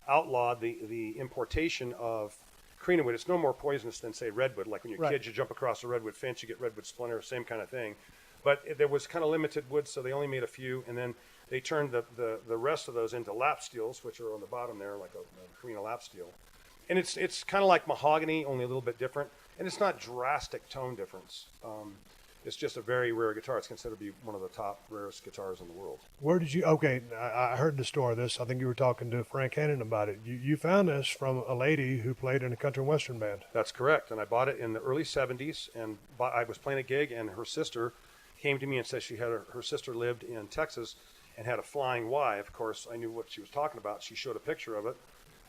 outlawed the importation of Carina wood. It's no more poisonous than, say, redwood. Like when you're kids, you jump across a redwood fence, you get redwood splinter, same kind of thing. But there was kind of limited wood, so they only made a few, and then they turned the rest of those into lap steels, which are on the bottom there, like a Carina lap steel. And it's kind of like mahogany, only a little bit different. And it's not drastic tone difference. It's just a very rare guitar. It's considered to be one of the top rarest guitars in the world. Where did you, I heard the story of this. I think you were talking to Frank Hannon about it. You found this from a lady who played in a country and western band. That's correct. And I bought it in the early 70s. And I was playing a gig, and her sister came to me and said she had her sister lived in Texas and had a Flying Y. Of course, I knew what she was talking about. She showed a picture of it.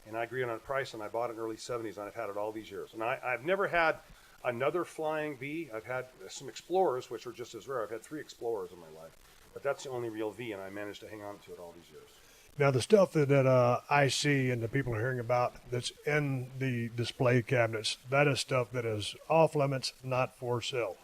And I agreed on a price, and I bought it in the early 70s, and I've had it all these years. And I've never had another Flying V. I've had some Explorers, which are just as rare. I've had 3 Explorers in my life. But that's the only real V, and I managed to hang on to it all these years. Now, the stuff that I see and the people are hearing about that's in the display cabinets, that is stuff that is off limits, not for sale.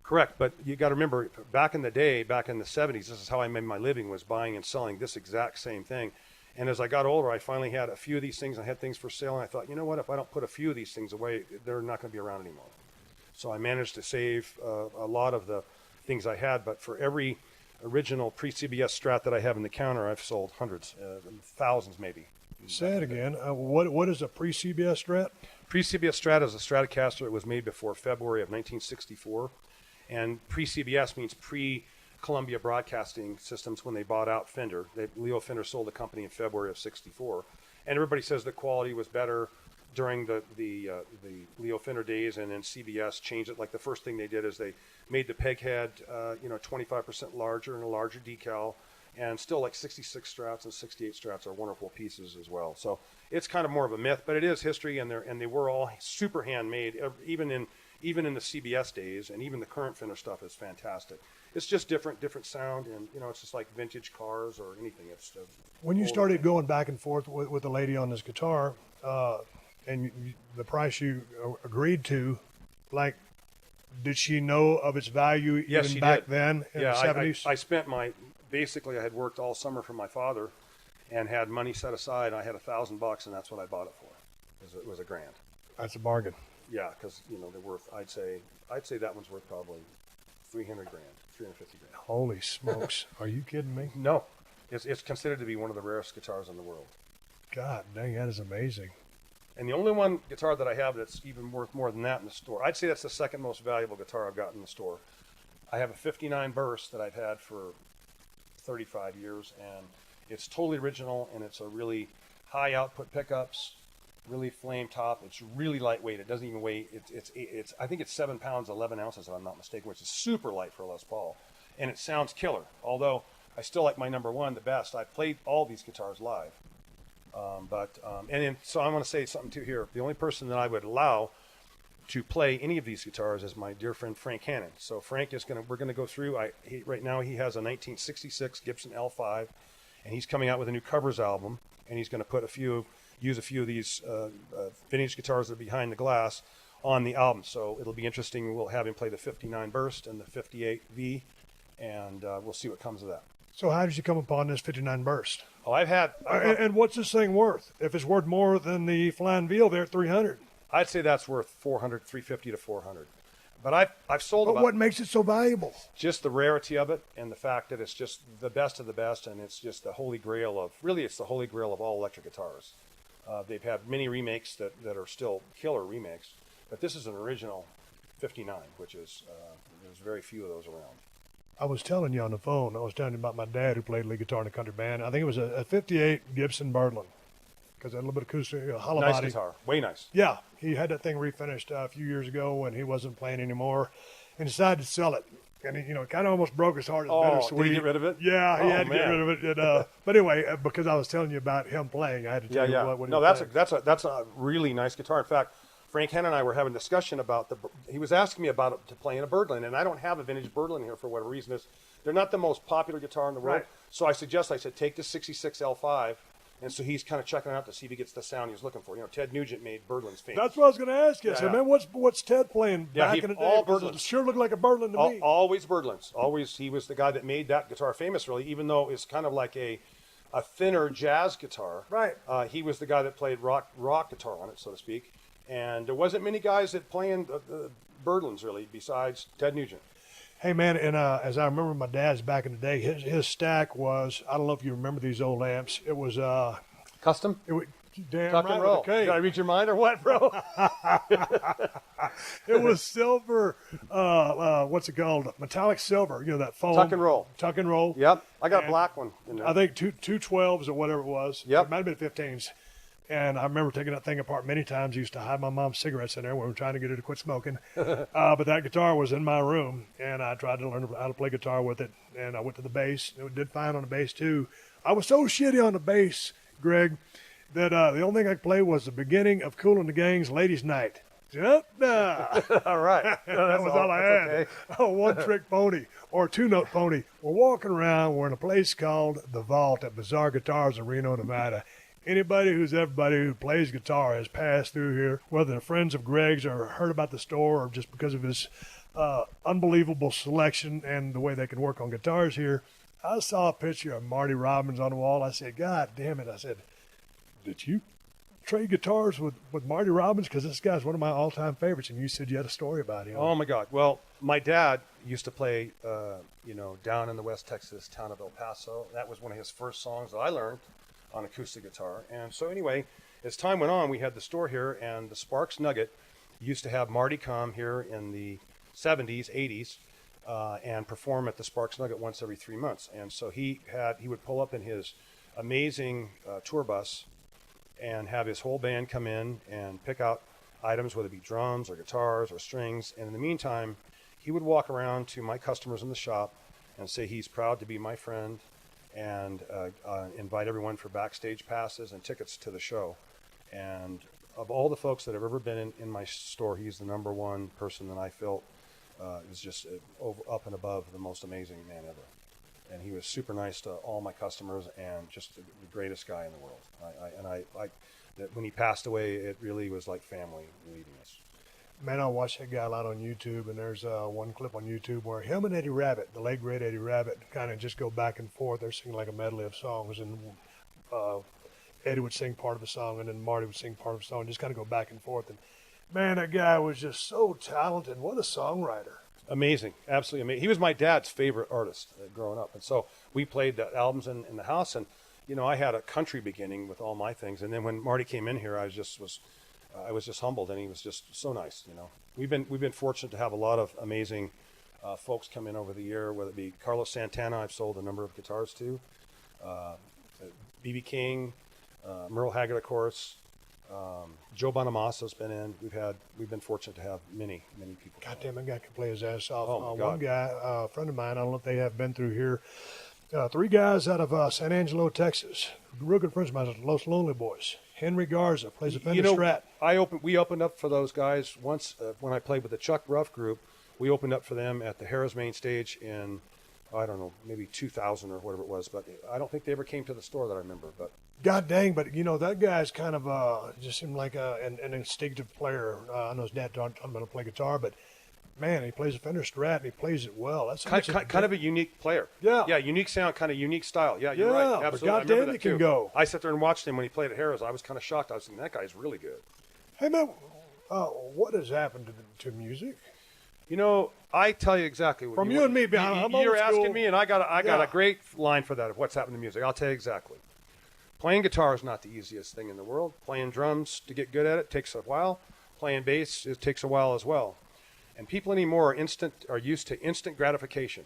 Correct, but you got to remember, back in the day, back in the 70s, this is how I made my living, was buying and selling this exact same thing. And as I got older, I finally had a few of these things. I had things for sale, and I thought, you know what? If I don't put a few of these things away, they're not going to be around anymore. So I managed to save a lot of the things I had. But for every original pre-CBS Strat that I have in the counter, I've sold hundreds, thousands maybe. Say it again. What is a pre-CBS Strat? Pre-CBS Strat is a Stratocaster that was made before February of 1964. And pre-CBS means Columbia Broadcasting Systems when they bought out Fender. Leo Fender sold the company in February of '64, and everybody says the quality was better during the Leo Fender days, and then CBS changed it. Like the first thing they did is they made the peg head 25% larger and a larger decal, and still like 66 Strats and 68 Strats are wonderful pieces as well. So it's kind of more of a myth, but it is history, and they were all super handmade, even in the CBS days, and even the current Fender stuff is fantastic. It's just different sound, and it's just like vintage cars or anything. It's when you started going back and forth with the lady on this guitar, and the price you agreed to, like, did she know of its value even back then in the 70s? I spent basically I had worked all summer for my father, and had money set aside. I had $1,000, and that's what I bought it for. It was $1,000. That's a bargain. Yeah, because they're worth. I'd say that one's worth probably $300,000, $350,000. Holy smokes! Are you kidding me? No, it's considered to be one of the rarest guitars in the world. God dang, that is amazing. And the only one guitar that I have that's even worth more than that in the store, I'd say that's the second most valuable guitar I've got in the store. I have a 59 Burst that I've had for 35 years, and it's totally original, and it's a really high output pickups, really flame top. It's really lightweight. It doesn't even weigh. It's I think it's 7 pounds 11 ounces if I'm not mistaken, which is super light for a Les Paul, and it sounds killer. Although I still like my number one the best. I've played all these guitars live, so I'm going to say something too here. The only person that I would allow to play any of these guitars is my dear friend Frank Hannon. So Frank is we're going to go through. Right now he has a 1966 Gibson L5, and he's coming out with a new covers album, and he's going to use a few of these vintage guitars that are behind the glass on the album. So it'll be interesting. We'll have him play the 59 Burst and the 58 V, and we'll see what comes of that. So how did you come upon this 59 burst? Oh, And what's this thing worth? If it's worth more than the Flying Veal there at 300. I'd say that's worth 400, 350 to 400. But I've sold But about what makes it so valuable? just the rarity of it and the fact that it's just the best of the best, and it's just the holy grail of all electric guitars. They've had many remakes that are still killer remakes, but this is an original 59, which is there's very few of those around. I was telling you on the phone, I was telling you about my dad who played lead guitar in a country band. I think it was a 58 Gibson Birdland, because it had a little bit of acoustic, hollow Nice body. guitar, way nice. Yeah, he had that thing refinished a few years ago when he wasn't playing anymore, and decided to sell it. And he, it kind of almost broke his heart. Oh, bittersweet. did he get rid of it? Yeah, he had to get man. rid of it. And, but anyway, because I was telling you about him playing, I had to tell you what he No, was that's a really nice guitar. In fact, Frank Henn and I were having a discussion about he was asking me about it to play in a Birdland, and I don't have a vintage Birdland here for whatever reason. They're not the most popular guitar in the world. Right. So I said, take the 66 L5. And so he's kind of checking it out to see if he gets the sound he was looking for. Ted Nugent made Birdlands famous. That's what I was going to ask you. Yeah, I said, yeah. man, what's Ted playing back in the day? all Because Birdlands. it sure looked like a Birdland to me. Always Birdlands. Always, he was the guy that made that guitar famous, really, even though it's kind of like a thinner jazz guitar. Right. He was the guy that played rock guitar on it, so to speak. And there wasn't many guys that playing Birdlands, really, besides Ted Nugent. Hey, man, and as I remember my dad's back in the day, his stack was, I don't know if you remember these old amps. It was... Custom? Damn Tuck right and roll. with a K. Did I read your mind or what, bro? It was silver, what's it called? Metallic silver, that foam. Tuck and roll. Tuck and roll. Yep. I got a And black one in there. I think two 12s or whatever it was. Yep. It might have been 15s. And I remember taking that thing apart many times. I used to hide my mom's cigarettes in there when we were trying to get her to quit smoking. But that guitar was in my room, and I tried to learn how to play guitar with it. And I went to the bass. It did fine on the bass, too. I was so shitty on the bass, Greg, that the only thing I could play was the beginning of Kool and the Gang's Ladies' Night. Jump now. All right. That was all I had. Okay. A one-trick pony or a two-note pony. We're walking around. We're in a place called The Vault at Bizarre Guitars in Reno, Nevada. Anybody who plays guitar has passed through here, whether they're friends of Greg's or heard about the store or just because of his unbelievable selection and the way they can work on guitars here. I saw a picture of Marty Robbins on the wall. I said, God damn it. I said, did you trade guitars with Marty Robbins? Because this guy's one of my all-time favorites, and you said you had a story about him. Oh, my God. Well, my dad used to play, down in the West Texas town of El Paso. That was one of his first songs that I learned on acoustic guitar. And so anyway, as time went on, we had the store here, and the Sparks Nugget used to have Marty come here in the 70s, 80s, and perform at the Sparks Nugget once every 3 months. And so he would pull up in his amazing tour bus and have his whole band come in and pick out items, whether it be drums or guitars or strings. And in the meantime, he would walk around to my customers in the shop and say he's proud to be my friend, and invite everyone for backstage passes and tickets to the show. And of all the folks that have ever been in my store, he's the number one person that I felt is just up and above the most amazing man ever. And he was super nice to all my customers and just the greatest guy in the world. That when he passed away, it really was like family leaving us. Man, I watch that guy a lot on YouTube, and there's one clip on YouTube where him and Eddie Rabbitt, the late great Eddie Rabbitt, kind of just go back and forth. They're singing like a medley of songs, and Eddie would sing part of a song, and then Marty would sing part of a song, just kind of go back and forth. And man, that guy was just so talented. What a songwriter. Amazing, absolutely amazing. He was my dad's favorite artist growing up, and so we played the albums in the house. And I had a country beginning with all my things, and then when Marty came in here, I was just humbled, and he was just so nice. We've been fortunate to have a lot of amazing folks come in over the year, whether it be Carlos Santana, I've sold a number of guitars to, B.B. King, Merle Haggard, of course. Joe Bonamassa's been in. We've been fortunate to have many people. God damn, that guy can play his ass off. Oh, my God. One guy, a friend of mine, I don't know if they have been through here. 3 guys out of San Angelo, Texas. Real good friends of mine, Los Lonely Boys. Henry Garza plays a Fender Strat. We opened up for those guys once when I played with the Chuck Ruff group. We opened up for them at the Harrah's main stage in, I don't know, maybe 2000 or whatever it was. But I don't think they ever came to the store that I remember. But God dang, but that guy's kind of just seemed like an instinctive player. I know his dad taught him how to play guitar, but man, he plays a Fender Strat and he plays it well. That's kind of a unique player. Yeah, unique sound, kind of unique style. Yeah, you're right. Absolutely. But goddamn, he can go. I sat there and watched him when he played at Harrah's. I was kind of shocked. I was thinking, that guy's really good. Hey man, what has happened to music? You know, I tell you exactly what from you and me. You're asking me, and I got a great line for that of what's happened to music. I'll tell you exactly. Playing guitar is not the easiest thing in the world. Playing drums, to get good at it, takes a while. Playing bass, it takes a while as well. And people anymore are used to instant gratification.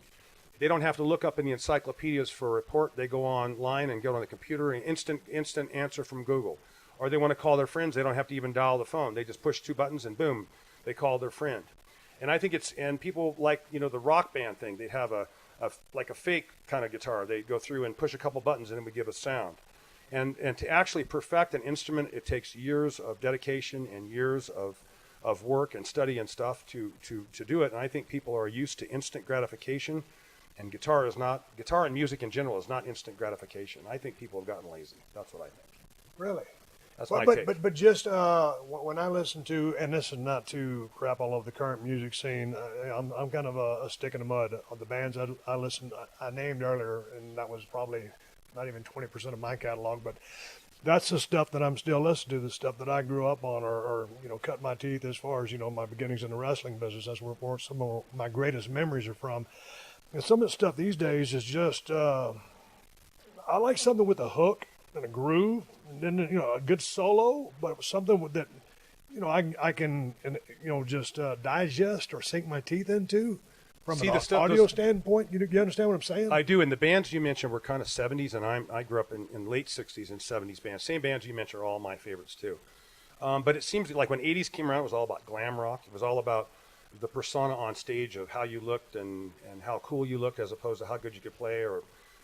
They don't have to look up in the encyclopedias for a report. They go online and go on the computer and instant answer from Google. Or they want to call their friends. They don't have to even dial the phone. They just push 2 buttons and boom, they call their friend. And I think and people like, the rock band thing. They'd have a fake kind of guitar. They go through and push a couple buttons and it would give a sound. And to actually perfect an instrument, it takes years of dedication and years of work and study and stuff to do it. And I think people are used to instant gratification, and guitar and music in general is not instant gratification. I think people have gotten lazy. That's what I think. Really? That's my take. But just when I listen to, and this is not to crap all over the current music scene, I'm kind of a stick in the mud of the bands I named earlier, and that was probably not even 20% of my catalog, but that's the stuff that I'm still listening to, the stuff that I grew up on or cut my teeth as far as, my beginnings in the wrestling business. That's where some of my greatest memories are from. And some of the stuff these days is just, I like something with a hook and a groove, and then, a good solo, but something that, I can, just digest or sink my teeth into. From an audio standpoint, you understand what I'm saying? I do, and the bands you mentioned were kind of 70s, and I grew up in late 60s and 70s bands. Same bands you mentioned are all my favorites, too. But it seems like when 80s came around, it was all about glam rock. It was all about the persona on stage of how you looked and how cool you looked as opposed to how good you could play or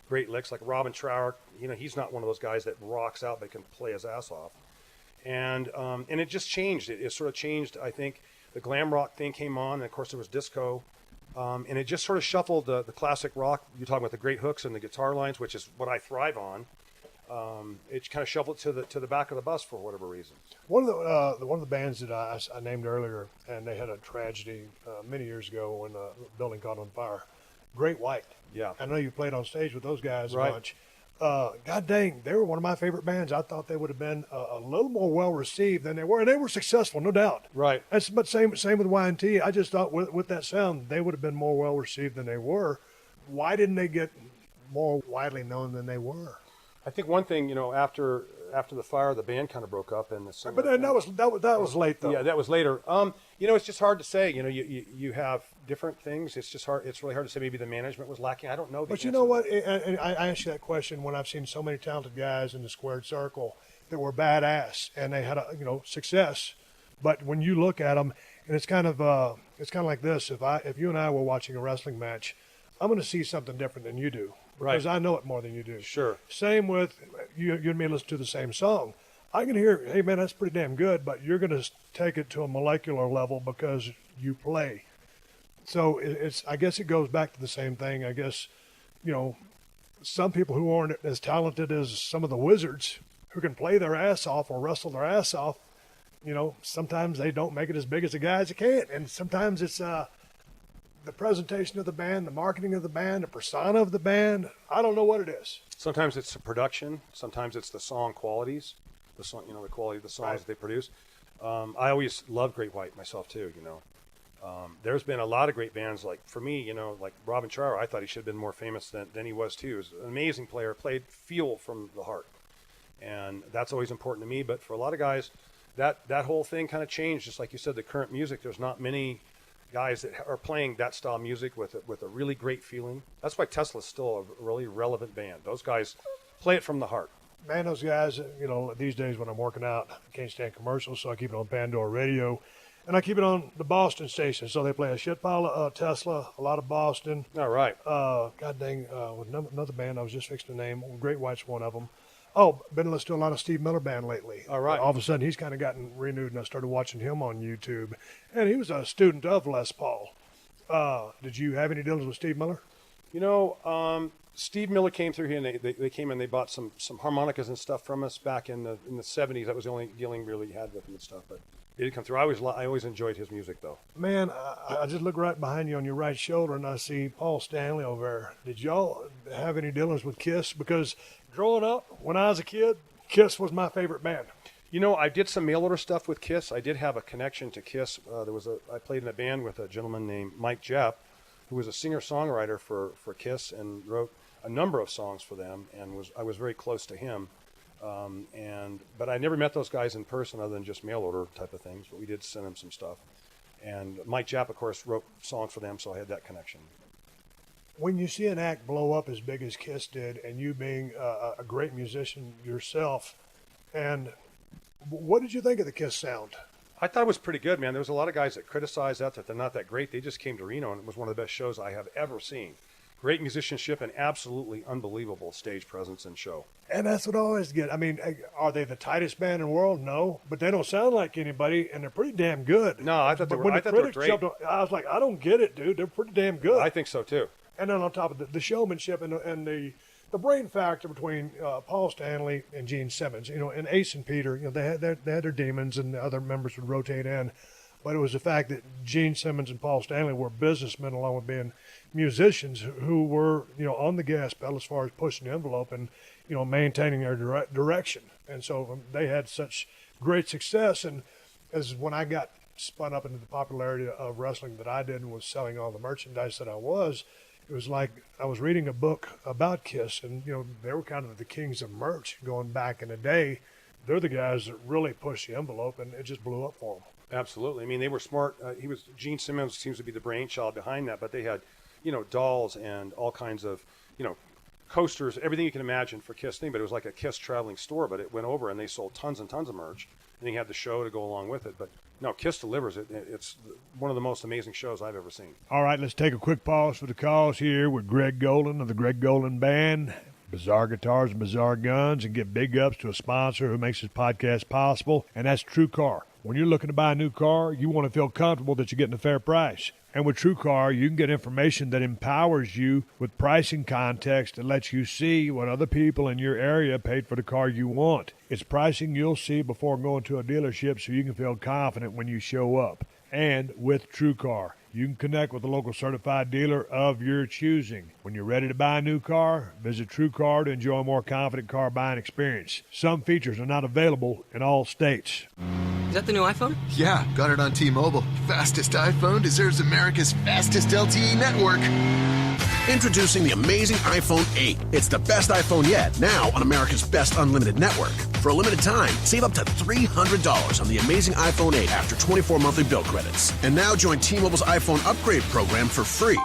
great licks. Like Robin Trower, he's not one of those guys that rocks out but can play his ass off. And it just changed. It sort of changed, I think. The glam rock thing came on, and, of course, there was disco. And it just sort of shuffled the classic rock. You're talking about the great hooks and the guitar lines, which is what I thrive on. It kind of shuffled to the back of the bus for whatever reason. One of the bands that I named earlier, and they had a tragedy many years ago when the building caught on fire. Great White. Yeah, I know you played on stage with those guys right. a bunch. God dang, they were one of my favorite bands. I thought they would have been a little more well received than they were, and they were successful, no doubt. Right. But same with Y&T. I just thought with that sound, they would have been more well received than they were. Why didn't they get more widely known than they were? I think one thing, after the fire, the band kind of broke up, and the singer, but then that was late though. Yeah, that was later. It's just hard to say. You have different things. It's just hard. It's really hard to say. Maybe the management was lacking. I don't know. But you know what? And I ask you that question when I've seen so many talented guys in the squared circle that were badass and they had success. But when you look at them, and it's kind of like this. If you and I were watching a wrestling match, I'm going to see something different than you do. Because I know it more than you do. Sure. Same with you and me listen to the same song. I can hear, hey, man, that's pretty damn good, but you're going to take it to a molecular level because you play. So I guess it goes back to the same thing. I guess, some people who aren't as talented as some of the wizards who can play their ass off or wrestle their ass off, sometimes they don't make it as big as the guys that can. And sometimes it's the presentation of the band, the marketing of the band, the persona of the band. I don't know what it is. Sometimes it's the production. Sometimes it's the song qualities, the quality of the songs that they produce. I always loved Great White myself too. There's been a lot of great bands. Like for me, like Robin Trower, I thought he should have been more famous than he was too. He was an amazing player, played feel from the heart, and that's always important to me. But for a lot of guys, that whole thing kind of changed. Just like you said, the current music. There's not many guys that are playing that style of music with a really great feeling. That's why Tesla's still a really relevant band. Those guys play it from the heart. Man, those guys, these days when I'm working out, I can't stand commercials, so I keep it on Pandora Radio. And I keep it on the Boston station, so they play a shit pile of Tesla, a lot of Boston. All right. God dang, with another band I was just fixing to name, Great White's one of them. Oh, been listening to a lot of Steve Miller Band lately. All right. All of a sudden, he's kind of gotten renewed, and I started watching him on YouTube. And he was a student of Les Paul. Did you have any dealings with Steve Miller? Steve Miller came through here, and they came and they bought some harmonicas and stuff from us back in the 70s. That was the only dealing really had with him and stuff. But He did come through. I always enjoyed his music, though. Man, I just look right behind you on your right shoulder, and I see Paul Stanley over there. Did y'all have any dealings with Kiss? Because growing up, when I was a kid, Kiss was my favorite band. You know, I did some mail order stuff with Kiss. I did have a connection to Kiss. I played in a band with a gentleman named Mike Jepp, who was a singer-songwriter for Kiss and wrote a number of songs for them, and I was very close to him. But I never met those guys in person other than just mail order type of things, but we did send them some stuff. And Mike Japp, of course, wrote songs for them, so I had that connection. When you see an act blow up as big as Kiss did, and you being a great musician yourself, and what did you think of the Kiss sound? I thought it was pretty good, man. There was a lot of guys that criticized that they're not that great. They just came to Reno, and it was one of the best shows I have ever seen. Great musicianship and absolutely unbelievable stage presence and show. And that's what I always get. I mean, are they the tightest band in the world? No, but they don't sound like anybody, and they're pretty damn good. No, I thought they were great. I was like, I don't get it, dude. They're pretty damn good. I think so too. And then on top of the showmanship and the brain factor between Paul Stanley and Gene Simmons, and Ace and Peter, they had their demons, and the other members would rotate in. But it was the fact that Gene Simmons and Paul Stanley were businessmen along with being musicians who were, on the gas pedal as far as pushing the envelope and, maintaining their direction. And so they had such great success. And as when I got spun up into the popularity of wrestling that I did and was selling all the merchandise that I was, it was like I was reading a book about Kiss, and, they were kind of the kings of merch going back in the day. They're the guys that really pushed the envelope, and it just blew up for them. Absolutely. I mean, they were smart. Gene Simmons seems to be the brainchild behind that, but they had, dolls and all kinds of, coasters, everything you can imagine for Kiss thing, but it was like a Kiss traveling store, but it went over and they sold tons and tons of merch, and they had the show to go along with it. But no, Kiss delivers it. It's one of the most amazing shows I've ever seen. All right, let's take a quick pause for the calls here with Greg Golden of the Greg Golden Band, Bizarre Guitars and Bizarre Guns, and give big ups to a sponsor who makes this podcast possible, and that's TrueCar. When you're looking to buy a new car, you want to feel comfortable that you're getting a fair price. And with TrueCar, you can get information that empowers you with pricing context that lets you see what other people in your area paid for the car you want. It's pricing you'll see before going to a dealership so you can feel confident when you show up. And with TrueCar, you can connect with a local certified dealer of your choosing. When you're ready to buy a new car, visit TrueCar to enjoy a more confident car buying experience. Some features are not available in all states. Is that the new iPhone? Yeah, got it on T-Mobile. Fastest iPhone deserves America's fastest LTE network. Introducing the amazing iPhone 8. It's the best iPhone yet, now on America's best unlimited network. For a limited time, save up to $300 on the amazing iPhone 8 after 24 monthly bill credits. And now join T-Mobile's iPhone upgrade program for free.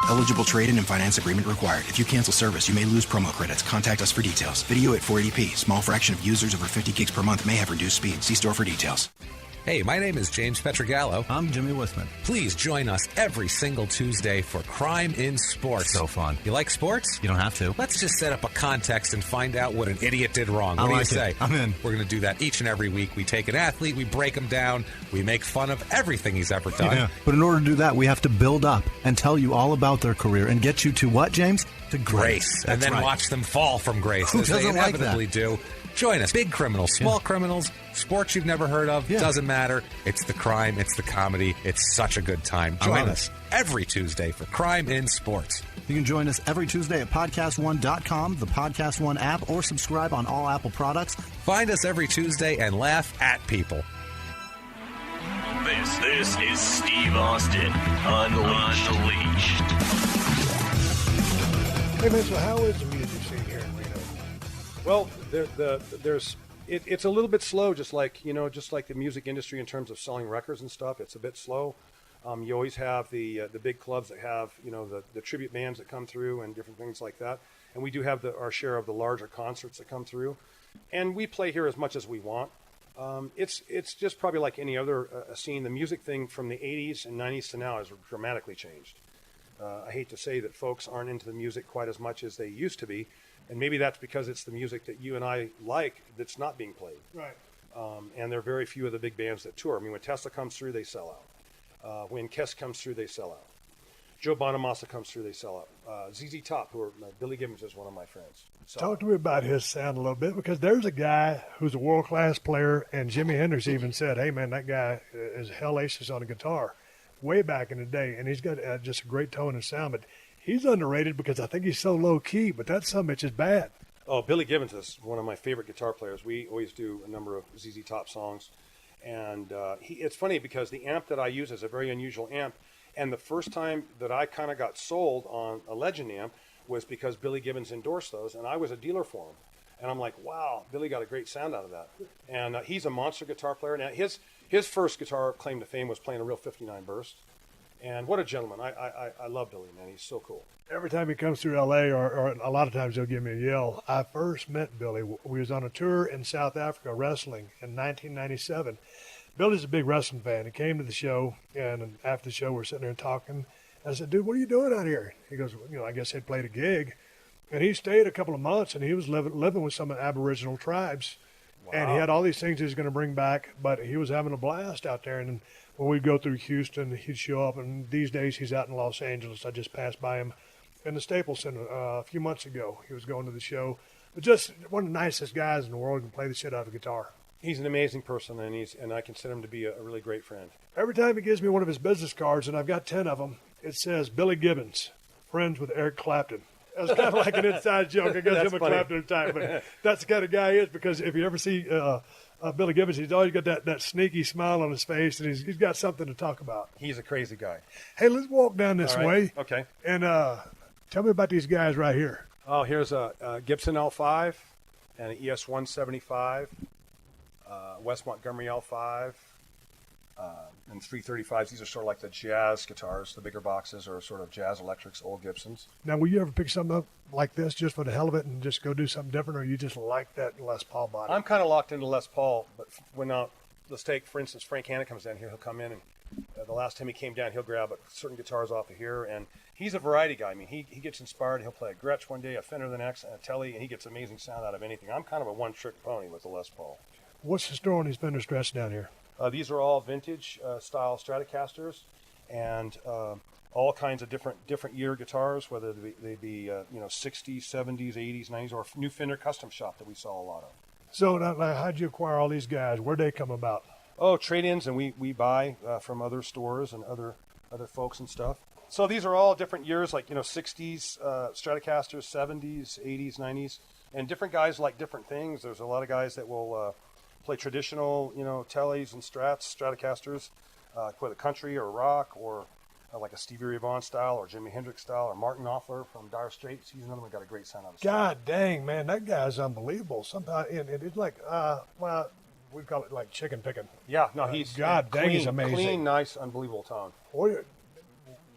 Eligible trade-in and finance agreement required. If you cancel service, you may lose promo credits. Contact us for details. Video at 480p. Small fraction of users over 50 gigs per month may have reduced speed. See store for details. Hey, my name is James Petrogallo. I'm Jimmy Wissman. Please join us every single Tuesday for Crime in Sports. So fun. You like sports? You don't have to. Let's just set up a context and find out what an idiot did wrong. What do you say? I'm in. We're going to do that each and every week. We take an athlete, we break him down, we make fun of everything he's ever done. Yeah. But in order to do that, we have to build up and tell you all about their career and get you to what, James? To grace. And then watch them fall from grace, Who as they doesn't like inevitably do. Join us. Big criminals, small criminals, sports you've never heard of. Doesn't matter. It's the crime. It's the comedy. It's such a good time. Join us every Tuesday for Crime in Sports. You can join us every Tuesday at PodcastOne.com, the Podcast One app, or subscribe on all Apple products. Find us every Tuesday and laugh at people. This is Steve Austin, Unleashed. Hey, man, so how is the music scene here in Reno? Well, it's a little bit slow, just like the music industry in terms of selling records and stuff. It's a bit slow. You always have the big clubs that have the tribute bands that come through and different things like that. And we do have our share of the larger concerts that come through, and we play here as much as we want. It's just probably like any other scene. The music thing from the 80s and 90s to now has dramatically changed. I hate to say that folks aren't into the music quite as much as they used to be, and maybe that's because it's the music that you and I like that's not being played. Right. And there are very few of the big bands that tour. I mean, when Tesla comes through, they sell out. When Kiss comes through, they sell out. Joe Bonamassa comes through, they sell out. ZZ Top, Billy Gibbons is one of my friends. Talk to me about his sound a little bit, because there's a guy who's a world-class player, and Jimi Hendrix even said, hey, man, that guy is hellacious on a guitar way back in the day, and he's got just a great tone and sound, but he's underrated because I think he's so low-key, but that summit is bad. Oh, Billy Gibbons is one of my favorite guitar players. We always do a number of ZZ Top songs, and it's funny because the amp that I use is a very unusual amp, and the first time that I kind of got sold on a Legend amp was because Billy Gibbons endorsed those, and I was a dealer for him. And I'm like, wow, Billy got a great sound out of that. And he's a monster guitar player. Now, his first guitar claim to fame was playing a real 59 Burst. And what a gentleman. I love Billy, man. He's so cool. Every time he comes through L.A., or a lot of times he'll give me a yell. I first met Billy. We was on a tour in South Africa wrestling in 1997. Billy's a big wrestling fan. He came to the show, and after the show, we're sitting there talking. I said, dude, what are you doing out here? He goes, I guess he'd played a gig. And he stayed a couple of months, and he was living with some Aboriginal tribes. Wow. And he had all these things he was going to bring back, but he was having a blast out there. And when we'd go through Houston, he'd show up. And these days, he's out in Los Angeles. I just passed by him in the Staples Center a few months ago. He was going to the show. But just one of the nicest guys in the world, can play the shit out of a guitar. He's an amazing person, and I consider him to be a really great friend. Every time he gives me one of his business cards, and I've got 10 of them, it says Billy Gibbons, friends with Eric Clapton. That's kind of like an inside joke. I guess him and Clapton time, but that's the kind of guy he is, because if you ever see Billy Gibbons, he's always got that sneaky smile on his face, and he's got something to talk about. He's a crazy guy. Hey, let's walk down this way. Okay. And tell me about these guys right here. Oh, here's a Gibson L5 and an ES 175, West Montgomery L5, and 335s. These are sort of like the jazz guitars. The bigger boxes are sort of jazz electrics, old Gibsons. Now, will you ever pick something up like this just for the hell of it and just go do something different, or you just like that Les Paul body? I'm kind of locked into Les Paul, but when let's take, for instance, Frank Hanna comes down here, he'll come in, and the last time he came down, he'll grab certain guitars off of here, and he's a variety guy. I mean, he gets inspired. He'll play a Gretsch one day, a Fender the next, and a Tele, and he gets amazing sound out of anything. I'm kind of a one-trick pony with the Les Paul. What's the store on these Fender Strats down here? These are all vintage style Stratocasters, and all kinds of different year guitars, whether they be 60s, 70s, 80s, 90s, or new Fender custom shop that we saw a lot of. So how'd you acquire all these guys? Where'd they come about? Oh, trade-ins, and we buy from other stores and other folks and stuff. So these are all different years, like 60s Stratocasters, 70s, 80s, 90s, and different guys like different things. There's a lot of guys that will play traditional, Teles and Stratocasters, play the country or rock, or like a Stevie Ray Vaughan style, or Jimi Hendrix style, or Martin Knopfler from Dire Straits. He's another one got a great sound on his God dang, man, that guy's unbelievable. Sometimes it's like, we call it like chicken picking. Yeah, no, he's God dang, he's amazing. Clean, nice, unbelievable tone.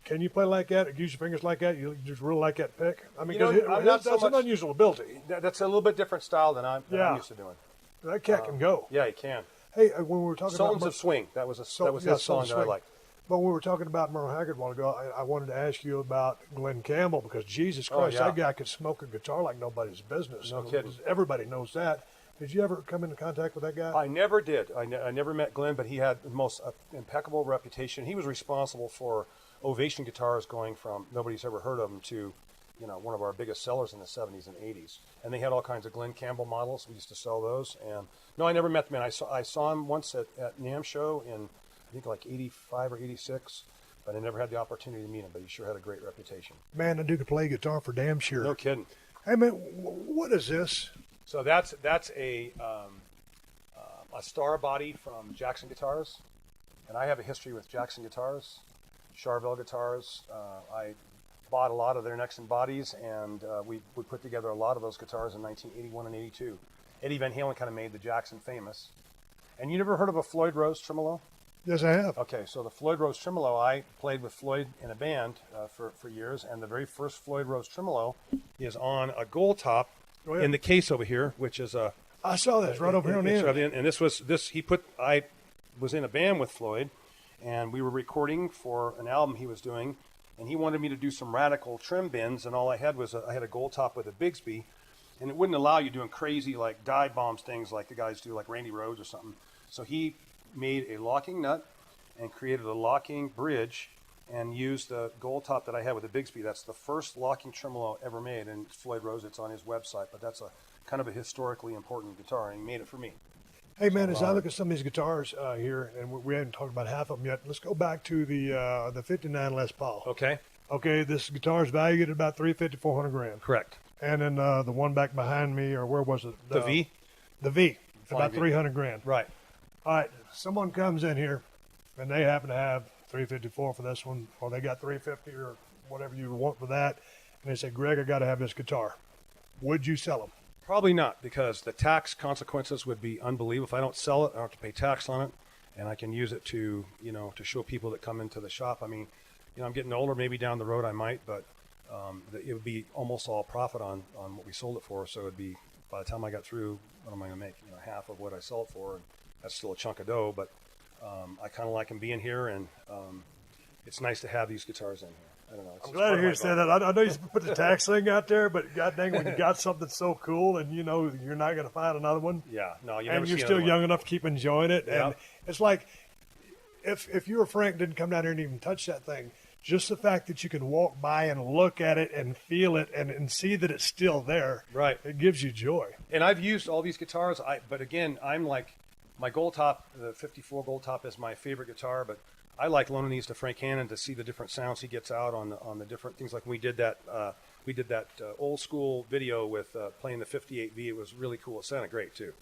Can you play like that? Use your fingers like that? You just really like that pick? I mean, that's an unusual ability. That's a little bit different style than I'm used to doing. That cat can go. Yeah, he can. Hey, when we were talking Sultans about of Swing, that was his song that I liked. But when we were talking about Merle Haggard a while ago, I wanted to ask you about Glenn Campbell, because Jesus Christ, that guy could smoke a guitar like nobody's business. No kidding. Everybody knows that. Did you ever come into contact with that guy? I never did. I never met Glenn, but he had the most impeccable reputation. He was responsible for Ovation guitars going from nobody's ever heard of them to one of our biggest sellers in the 70s and 80s. And they had all kinds of Glenn Campbell models. We used to sell those. And no, I never met the man. I saw him once at NAMM show in, I think, like 85 or 86, but I never had the opportunity to meet him, but he sure had a great reputation. Man, the dude could play guitar for damn sure. No kidding. Hey, man, what is this? So that's a star body from Jackson Guitars. And I have a history with Jackson Guitars, Charvel Guitars. I bought a lot of their necks and bodies, and we put together a lot of those guitars in 1981 and 82. Eddie Van Halen kind of made the Jackson famous. And you never heard of a Floyd Rose tremolo? Yes, I have. Okay, so the Floyd Rose tremolo, I played with Floyd in a band for years, and the very first Floyd Rose tremolo is on a gold top in the case over here, which is a... I saw that. It's right over here on the end. And I was in a band with Floyd, and we were recording for an album he was doing, and he wanted me to do some radical trim bends, and all I had was I had a gold top with a Bigsby, and it wouldn't allow you doing crazy like dive bombs things like the guys do, like Randy Rhoads or something. So he made a locking nut and created a locking bridge and used the gold top that I had with the Bigsby. That's the first locking tremolo ever made, and Floyd Rose, it's on his website, but that's a kind of a historically important guitar, and he made it for me. Hey, man, as I look at some of these guitars here, and we haven't talked about half of them yet, let's go back to the 59 Les Paul. Okay. Okay, this guitar is valued at about $350, $400 Correct. And then the one back behind me, or where was it? The V? The V, about V. $300. Right. All right, someone comes in here, and they happen to have $354 for this one, or they got $350 or whatever you want for that, and they say, Greg, I got to have this guitar. Would you sell them? Probably not, because the tax consequences would be unbelievable. If I don't sell it, I don't have to pay tax on it, and I can use it to, to show people that come into the shop. I mean, I'm getting older. Maybe down the road I might, but it would be almost all profit on what we sold it for. So it would be, by the time I got through, what am I going to make? Half of what I sold it for, and that's still a chunk of dough. But I kind of like them being here, and it's nice to have these guitars in here. I don't know. I'm glad to hear you say that. I know you put the tax thing out there, but god dang, when you got something so cool and you're not going to find another one. Yeah, no, and you're still young enough to keep enjoying it. Yep. And it's like if you or Frank didn't come down here and even touch that thing, just the fact that you can walk by and look at it and feel it and see that it's still there, right? It gives you joy. And I've used all these guitars, but again, I'm like, my Gold Top, the 54 Gold Top is my favorite guitar, but I like loaning these to Frank Hannon to see the different sounds he gets out on the different things. Like when we did that old school video with playing the 58V. It was really cool. It sounded great too.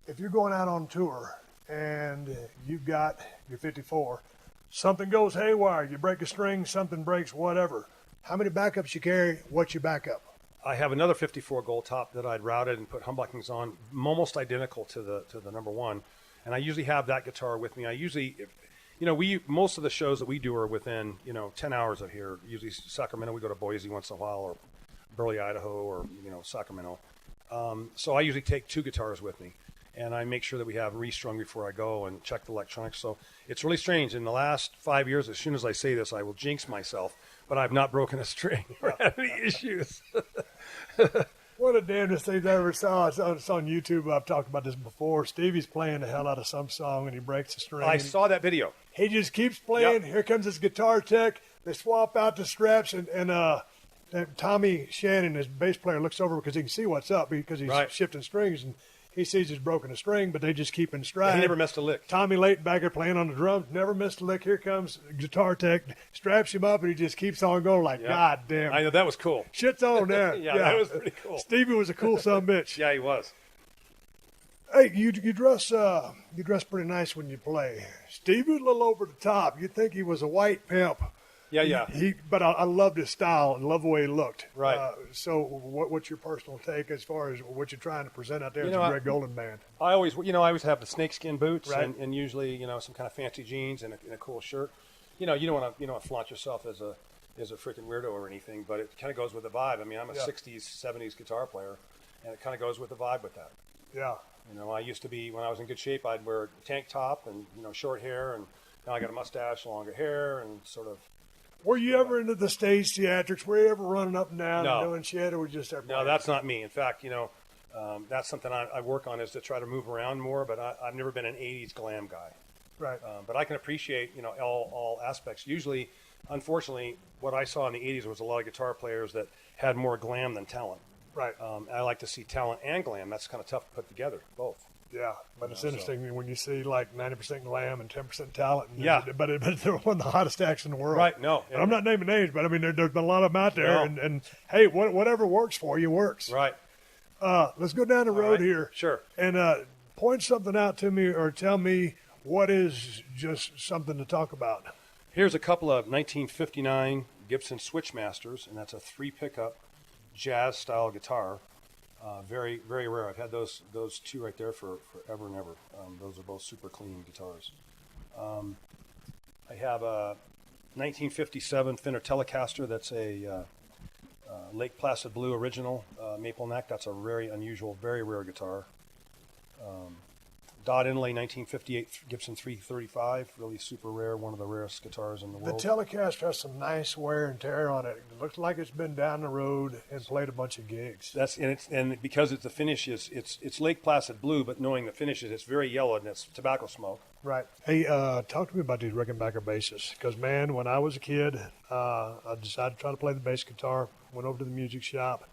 If you're going out on tour and you've got your 54, something goes haywire, you break a string, something breaks, whatever. How many backups you carry? What's your backup? I have another 54 Gold Top that I'd routed and put humbuckings on, almost identical to the number one. And I usually have that guitar with me. I usually, most of the shows that we do are within, 10 hours of here. Usually Sacramento, we go to Boise once in a while, or Burley, Idaho, or, Sacramento. So I usually take two guitars with me. And I make sure that we have restrung before I go and check the electronics. So it's really strange. In the last 5 years, as soon as I say this, I will jinx myself, but I've not broken a string or had any issues. One of the damnedest things I ever saw, it's on YouTube, I've talked about this before. Stevie's playing the hell out of some song and he breaks a string. I saw that video. He just keeps playing. Yep. Here comes his guitar tech. They swap out the straps and Tommy Shannon, his bass player, looks over because he can see what's up because he's shifting strings, and he sees he's broken a string, but they just keep in stride. Yeah, he never missed a lick. Tommy Layton back there playing on the drums, never missed a lick. Here comes guitar tech, straps him up, and he just keeps on going like, God damn. I know, that was cool. Shit's on there. yeah, that was pretty cool. Stevie was a cool son of a bitch. Yeah, he was. Hey, you dress pretty nice when you play. Stevie was a little over the top. You'd think he was a white pimp. Yeah. But I loved his style and loved the way he looked. Right. So what's your personal take as far as what you're trying to present out there as a Greg Golden band? I always have the snakeskin boots, right, and usually, some kind of fancy jeans and a cool shirt. You don't want to flaunt yourself as a freaking weirdo or anything, but it kind of goes with the vibe. I mean, I'm a 60s, 70s guitar player, and it kind of goes with the vibe with that. Yeah. I used to be, when I was in good shape, I'd wear a tank top and, short hair, and now I got a mustache, longer hair, and sort of. Were you ever into the stage theatrics? Were you ever running up and down and doing shit, or were you just there playing? No, that's not me. In fact, that's something I work on, is to try to move around more, but I've never been an 80s glam guy. Right. But I can appreciate, all aspects. Usually, unfortunately, what I saw in the 80s was a lot of guitar players that had more glam than talent. Right. I like to see talent and glam. That's kind of tough to put together, both. Yeah, but it's interesting when you see like 90% glam and 10% talent. And yeah. But they're one of the hottest acts in the world. Right, no. And I'm not naming names, but I mean, there's been a lot of them out there. No. And hey, whatever works for you works. Right. Let's go down the road here. Sure. And point something out to me, or tell me what is just something to talk about. Here's a couple of 1959 Gibson Switchmasters, and that's a 3-pickup jazz-style guitar. Very, very rare. I've had those two right there for forever and ever. Those are both super clean guitars. I have a 1957 Fender Telecaster. That's a Lake Placid Blue original maple neck. That's a very unusual, very rare guitar. Dot Inlay 1958 Gibson 335, really super rare, one of the rarest guitars in the world. The Telecaster has some nice wear and tear on it. It looks like it's been down the road and played a bunch of gigs. And because the finish is it's Lake Placid blue, but knowing the finish is it's very yellow and it's tobacco smoke. Right. Hey, talk to me about these Rickenbacker basses. Because, man, when I was a kid, I decided to try to play the bass guitar. Went over to the music shop.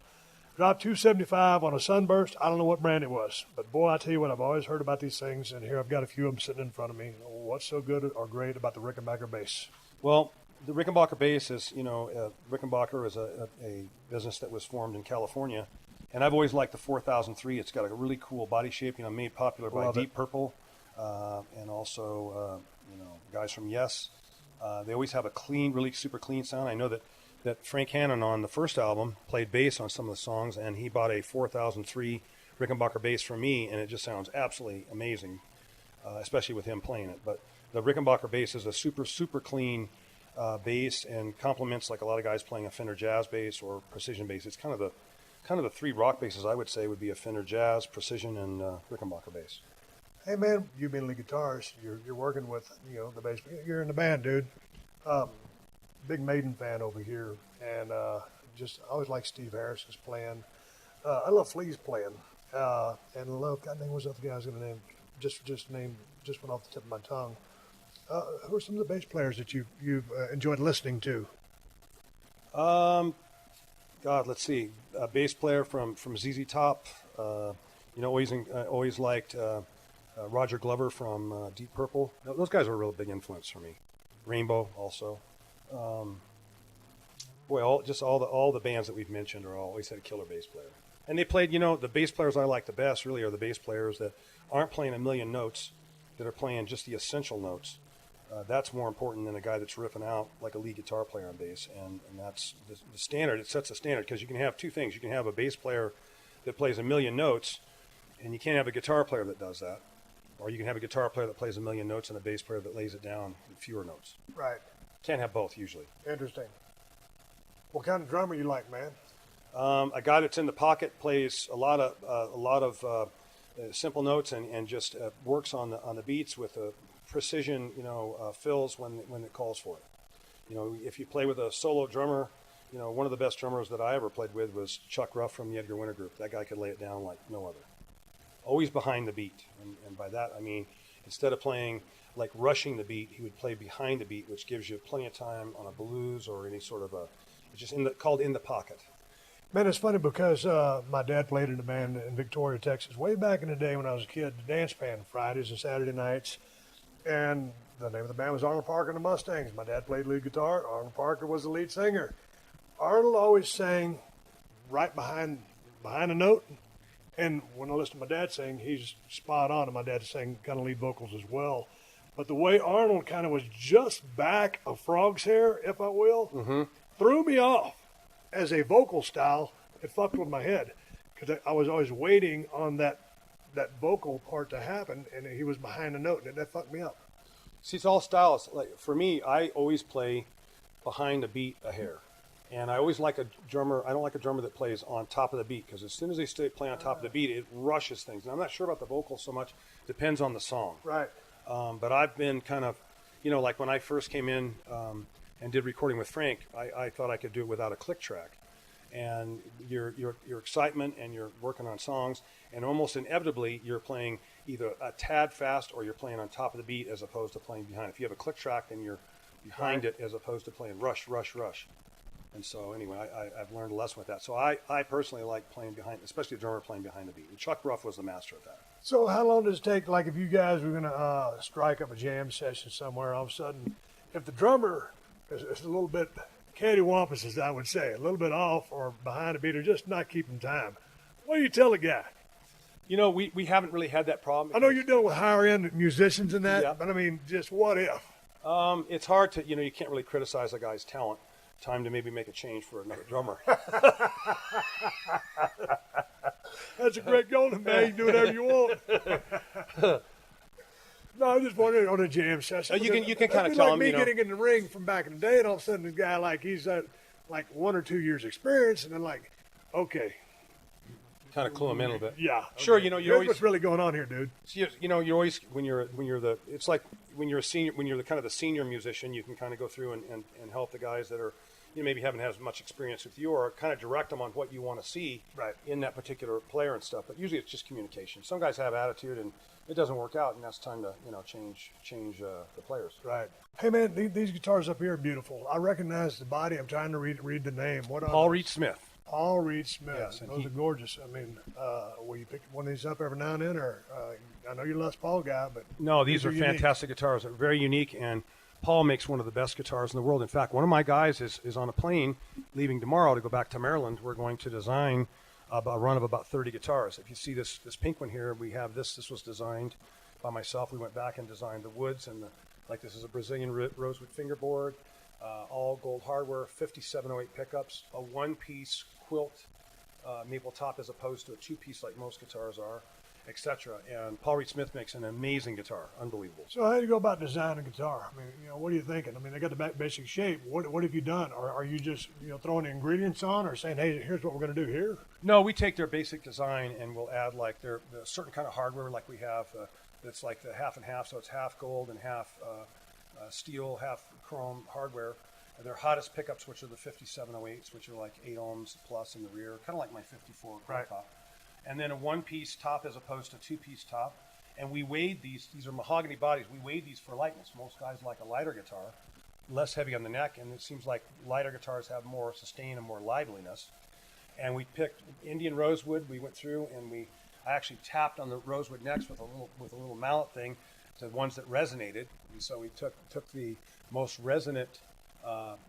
Dropped $275 on a Sunburst. I don't know what brand it was. But, boy, I tell you what, I've always heard about these things. And here I've got a few of them sitting in front of me. What's so good or great about the Rickenbacker bass? Well, the Rickenbacker bass is, Rickenbacker is a business that was formed in California. And I've always liked the 4003. It's got a really cool body shape, made popular by Deep Purple. And also, guys from Yes. They always have a clean, really super clean sound. I know that Frank Hannon on the first album played bass on some of the songs, and he bought a 4003 Rickenbacker bass from me, and it just sounds absolutely amazing, especially with him playing it. But the Rickenbacker bass is a super, super clean bass and complements like a lot of guys playing a Fender Jazz bass or Precision bass. It's kind of the three rock basses I would say would be a Fender Jazz, Precision, and Rickenbacker bass. Hey, man, you being lead guitarist, you're working with, the bass. You're in the band, dude. Big Maiden fan over here. And I always like Steve Harris's playing. I love Flea's playing. And I love, God dang, what's the other guy I was going to name? Just went off the tip of my tongue. Who are some of the bass players that you've enjoyed listening to? Let's see. A bass player from ZZ Top. Always liked Roger Glover from Deep Purple. Those guys were a real big influence for me. Rainbow also. All the bands that we've mentioned always had a killer bass player. And they played, the bass players I like the best really are the bass players that aren't playing a million notes, that are playing just the essential notes. That's more important than a guy that's riffing out like a lead guitar player on bass. And that's the standard. It sets a standard because you can have two things. You can have a bass player that plays a million notes, and you can't have a guitar player that does that. Or you can have a guitar player that plays a million notes and a bass player that lays it down in fewer notes. Right. Can't have both usually. Interesting. What kind of drummer you like, man? A guy that's in the pocket, plays a lot of simple notes and just works on the beats with a precision, fills when it calls for it. If you play with a solo drummer, one of the best drummers that I ever played with was Chuck Ruff from the Edgar Winter Group. That guy could lay it down like no other. Always behind the beat, and by that I mean instead of playing like rushing the beat, he would play behind the beat, which gives you plenty of time on a blues or any sort of it's just called in the pocket. Man, it's funny because my dad played in a band in Victoria, Texas, way back in the day when I was a kid, the dance band, Fridays and Saturday nights, and the name of the band was Arnold Parker and the Mustangs. My dad played lead guitar. Arnold Parker was the lead singer. Arnold always sang right behind a note. And when I listen to my dad sing, he's spot on. And my dad sang kind of lead vocals as well. But the way Arnold kind of was just back of Frog's hair, if I will, threw me off as a vocal style. It fucked with my head because I was always waiting on that vocal part to happen, and he was behind the note, and that fucked me up. See, it's all styles. Like for me, I always play behind the beat a hair. And I always like a drummer. I don't like a drummer that plays on top of the beat because as soon as they play on top of the beat, it rushes things. And I'm not sure about the vocals so much. Depends on the song. Right. But I've been kind of, like when I first came in and did recording with Frank, I thought I could do it without a click track. And your excitement and you're working on songs, and almost inevitably you're playing either a tad fast or you're playing on top of the beat as opposed to playing behind. If you have a click track, then you're behind it as opposed to playing rush, rush, rush. And so anyway, I've learned a lesson with that. So I personally like playing behind, especially the drummer playing behind the beat. And Chuck Ruff was the master of that. So how long does it take, like if you guys were going to strike up a jam session somewhere, all of a sudden, if the drummer is a little bit cattywampus, as I would say, a little bit off or behind the beat or just not keeping time, what do you tell a guy? We haven't really had that problem. I know you're dealing with higher-end musicians and that, but I mean, just what if? It's hard to, you can't really criticize a guy's talent. Time to maybe make a change for another drummer. That's a great goal, man. You can do whatever you want. No, I'm just wondering on a jam session. You can kind of tell like him, me getting in the ring from back in the day, and all of a sudden this guy he's at 1 or 2 years experience, and then okay. Kind of clue him in a little bit. Yeah. Sure, okay. you're always what's really going on here, dude. You're always when you're a senior, when you're the kind of the senior musician, you can kind of go through and help the guys that are, you maybe haven't had as much experience with you, or kind of direct them on what you want to see in that particular player and stuff. But usually it's just communication. Some guys have attitude and it doesn't work out, and that's time to change the players. Right. Hey man, these guitars up here are beautiful. I recognize the body. I'm trying to read the name. What Paul Reed Smith. Paul Reed Smith. Yes, those are gorgeous. I mean, will you pick one of these up every now and then, or I know you're a Les Paul guy, but no, these are fantastic guitars. They're very unique, and Paul makes one of the best guitars in the world. In fact, one of my guys is on a plane leaving tomorrow to go back to Maryland. We're going to design a run of about 30 guitars. If you see this pink one here, we have this. This was designed by myself. We went back and designed the woods, and this is a Brazilian rosewood fingerboard, all gold hardware, 5708 pickups, a one-piece quilt maple top as opposed to a two-piece like most guitars are, etc. And Paul Reed Smith makes an amazing guitar, unbelievable. So how do you go about designing a guitar? I mean, what are you thinking? I mean, they got the basic shape. What have you done? Or are you just throwing the ingredients on, or saying, hey, here's what we're going to do here? No, we take their basic design and we'll add like their certain kind of hardware, like we have. It's like the half and half, so it's half gold and half steel, half chrome hardware. And their hottest pickups, which are the 5708s, which are like 8 ohms plus in the rear, kind of like my 54 top. And then a one-piece top as opposed to a two-piece top. And we weighed these. These are mahogany bodies. We weighed these for lightness. Most guys like a lighter guitar, less heavy on the neck, and it seems like lighter guitars have more sustain and more liveliness. And we picked Indian rosewood. We went through and I actually tapped on the rosewood necks with a little mallet thing, to ones that resonated. And so we took the most resonant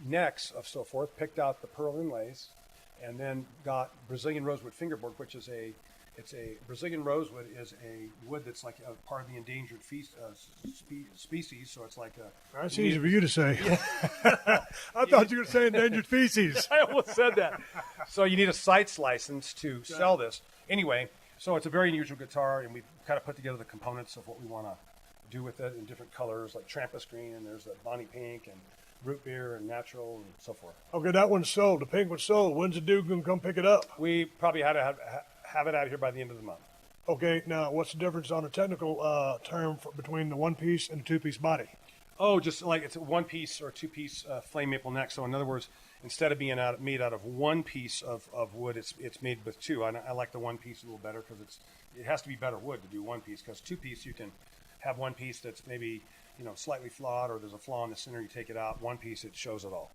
necks of so forth, picked out the pearl inlays, and then got Brazilian rosewood fingerboard, which is Brazilian rosewood is a wood that's like a part of the endangered species. So it's like a. That's easy for you to say. I thought you were saying endangered species. I almost said that. So you need a CITES license to sell this. Anyway, so it's a very unusual guitar, and we kind of put together the components of what we want to do with it in different colors, like Trampus green, and there's a Bonnie pink, and root beer, and natural, and so forth. Okay, that one's sold. The pink one's sold. When's the dude going to come pick it up? We probably had to have it out here by the end of the month. Okay, now what's the difference on a technical term between the one-piece and the two-piece body? Oh, just like it's a one-piece or two-piece flame maple neck. So in other words, instead of being made out of one piece of wood, it's made with two. I like the one piece a little better because it has to be better wood to do one piece, because two piece you can have one piece that's maybe slightly flawed, or there's a flaw in the center, you take it out. One piece, it shows it all.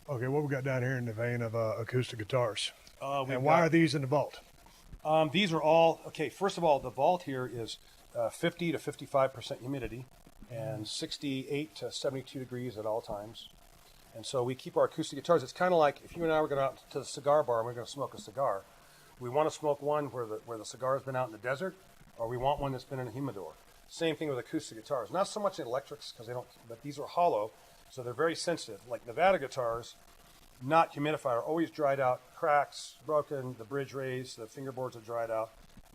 Okay, what we got down here in the vein of acoustic guitars? And why are these in the vault? These are all, okay, first of all, the vault here is 50 to 55% humidity and 68 to 72 degrees at all times. And so we keep our acoustic guitars. It's kind of like if you and I were going out to the cigar bar and we're going to smoke a cigar. We want to smoke one where the cigar has been out in the desert, or we want one that's been in a humidor. Same thing with acoustic guitars. Not so much electrics, but these are hollow, so they're very sensitive. Like Nevada guitars, not humidified, are always dried out, cracks, broken, the bridge raised, the fingerboards are dried out.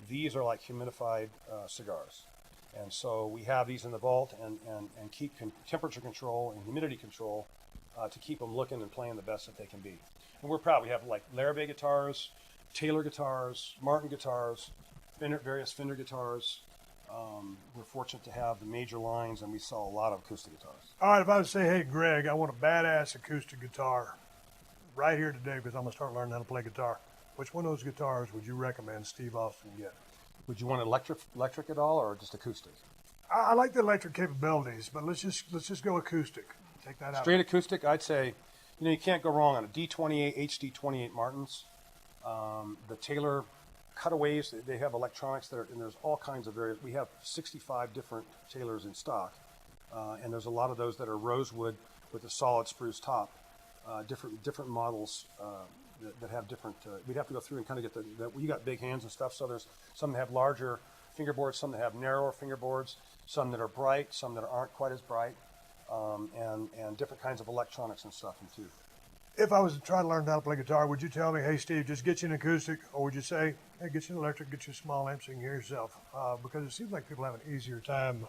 These are like humidified cigars. And so we have these in the vault and keep temperature control and humidity control to keep them looking and playing the best that they can be. And we're proud. We have like Larrabee guitars, Taylor guitars, Martin guitars, various Fender guitars. We're fortunate to have the major lines, and we sell a lot of acoustic guitars. All right, if I would say, hey, Greg, I want a badass acoustic guitar right here today because I'm going to start learning how to play guitar, which one of those guitars would you recommend Steve Austin get? Would you want electric at all, or just acoustic? I like the electric capabilities, but let's just go acoustic. Take that out. Straight acoustic, I'd say, you can't go wrong on a D28, HD28 Martins. The Taylor cutaways, they have electronics and there's all kinds of various. We have 65 different Taylors in stock, and there's a lot of those that are rosewood with a solid spruce top. Different models that have different. We'd have to go through and kind of get you got big hands and stuff, so there's some that have larger fingerboards, some that have narrower fingerboards, some that are bright, some that aren't quite as bright, and different kinds of electronics and stuff too. If I was to try to learn how to play guitar, would you tell me, hey, Steve, just get you an acoustic, or would you say, hey, get you an electric, get you a small amp so you can hear yourself? Because it seems like people have an easier time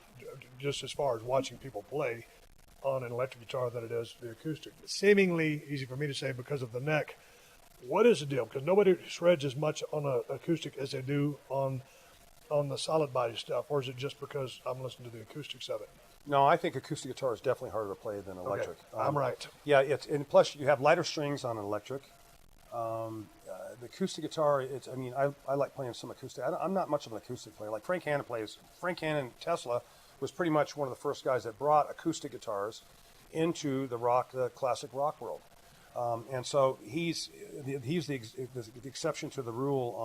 just as far as watching people play on an electric guitar than it is the acoustic. It's seemingly easy for me to say because of the neck. What is the deal? Because nobody shreds as much on an acoustic as they do on the solid body stuff, or is it just because I'm listening to the acoustics of it? No, I think acoustic guitar is definitely harder to play than electric. Okay. I'm right. Yeah, and plus you have lighter strings on an electric. The acoustic guitar, I like playing some acoustic. I'm not much of an acoustic player. Like Frank Hannon Tesla was pretty much one of the first guys that brought acoustic guitars into the classic rock world. And so he's the exception to the rule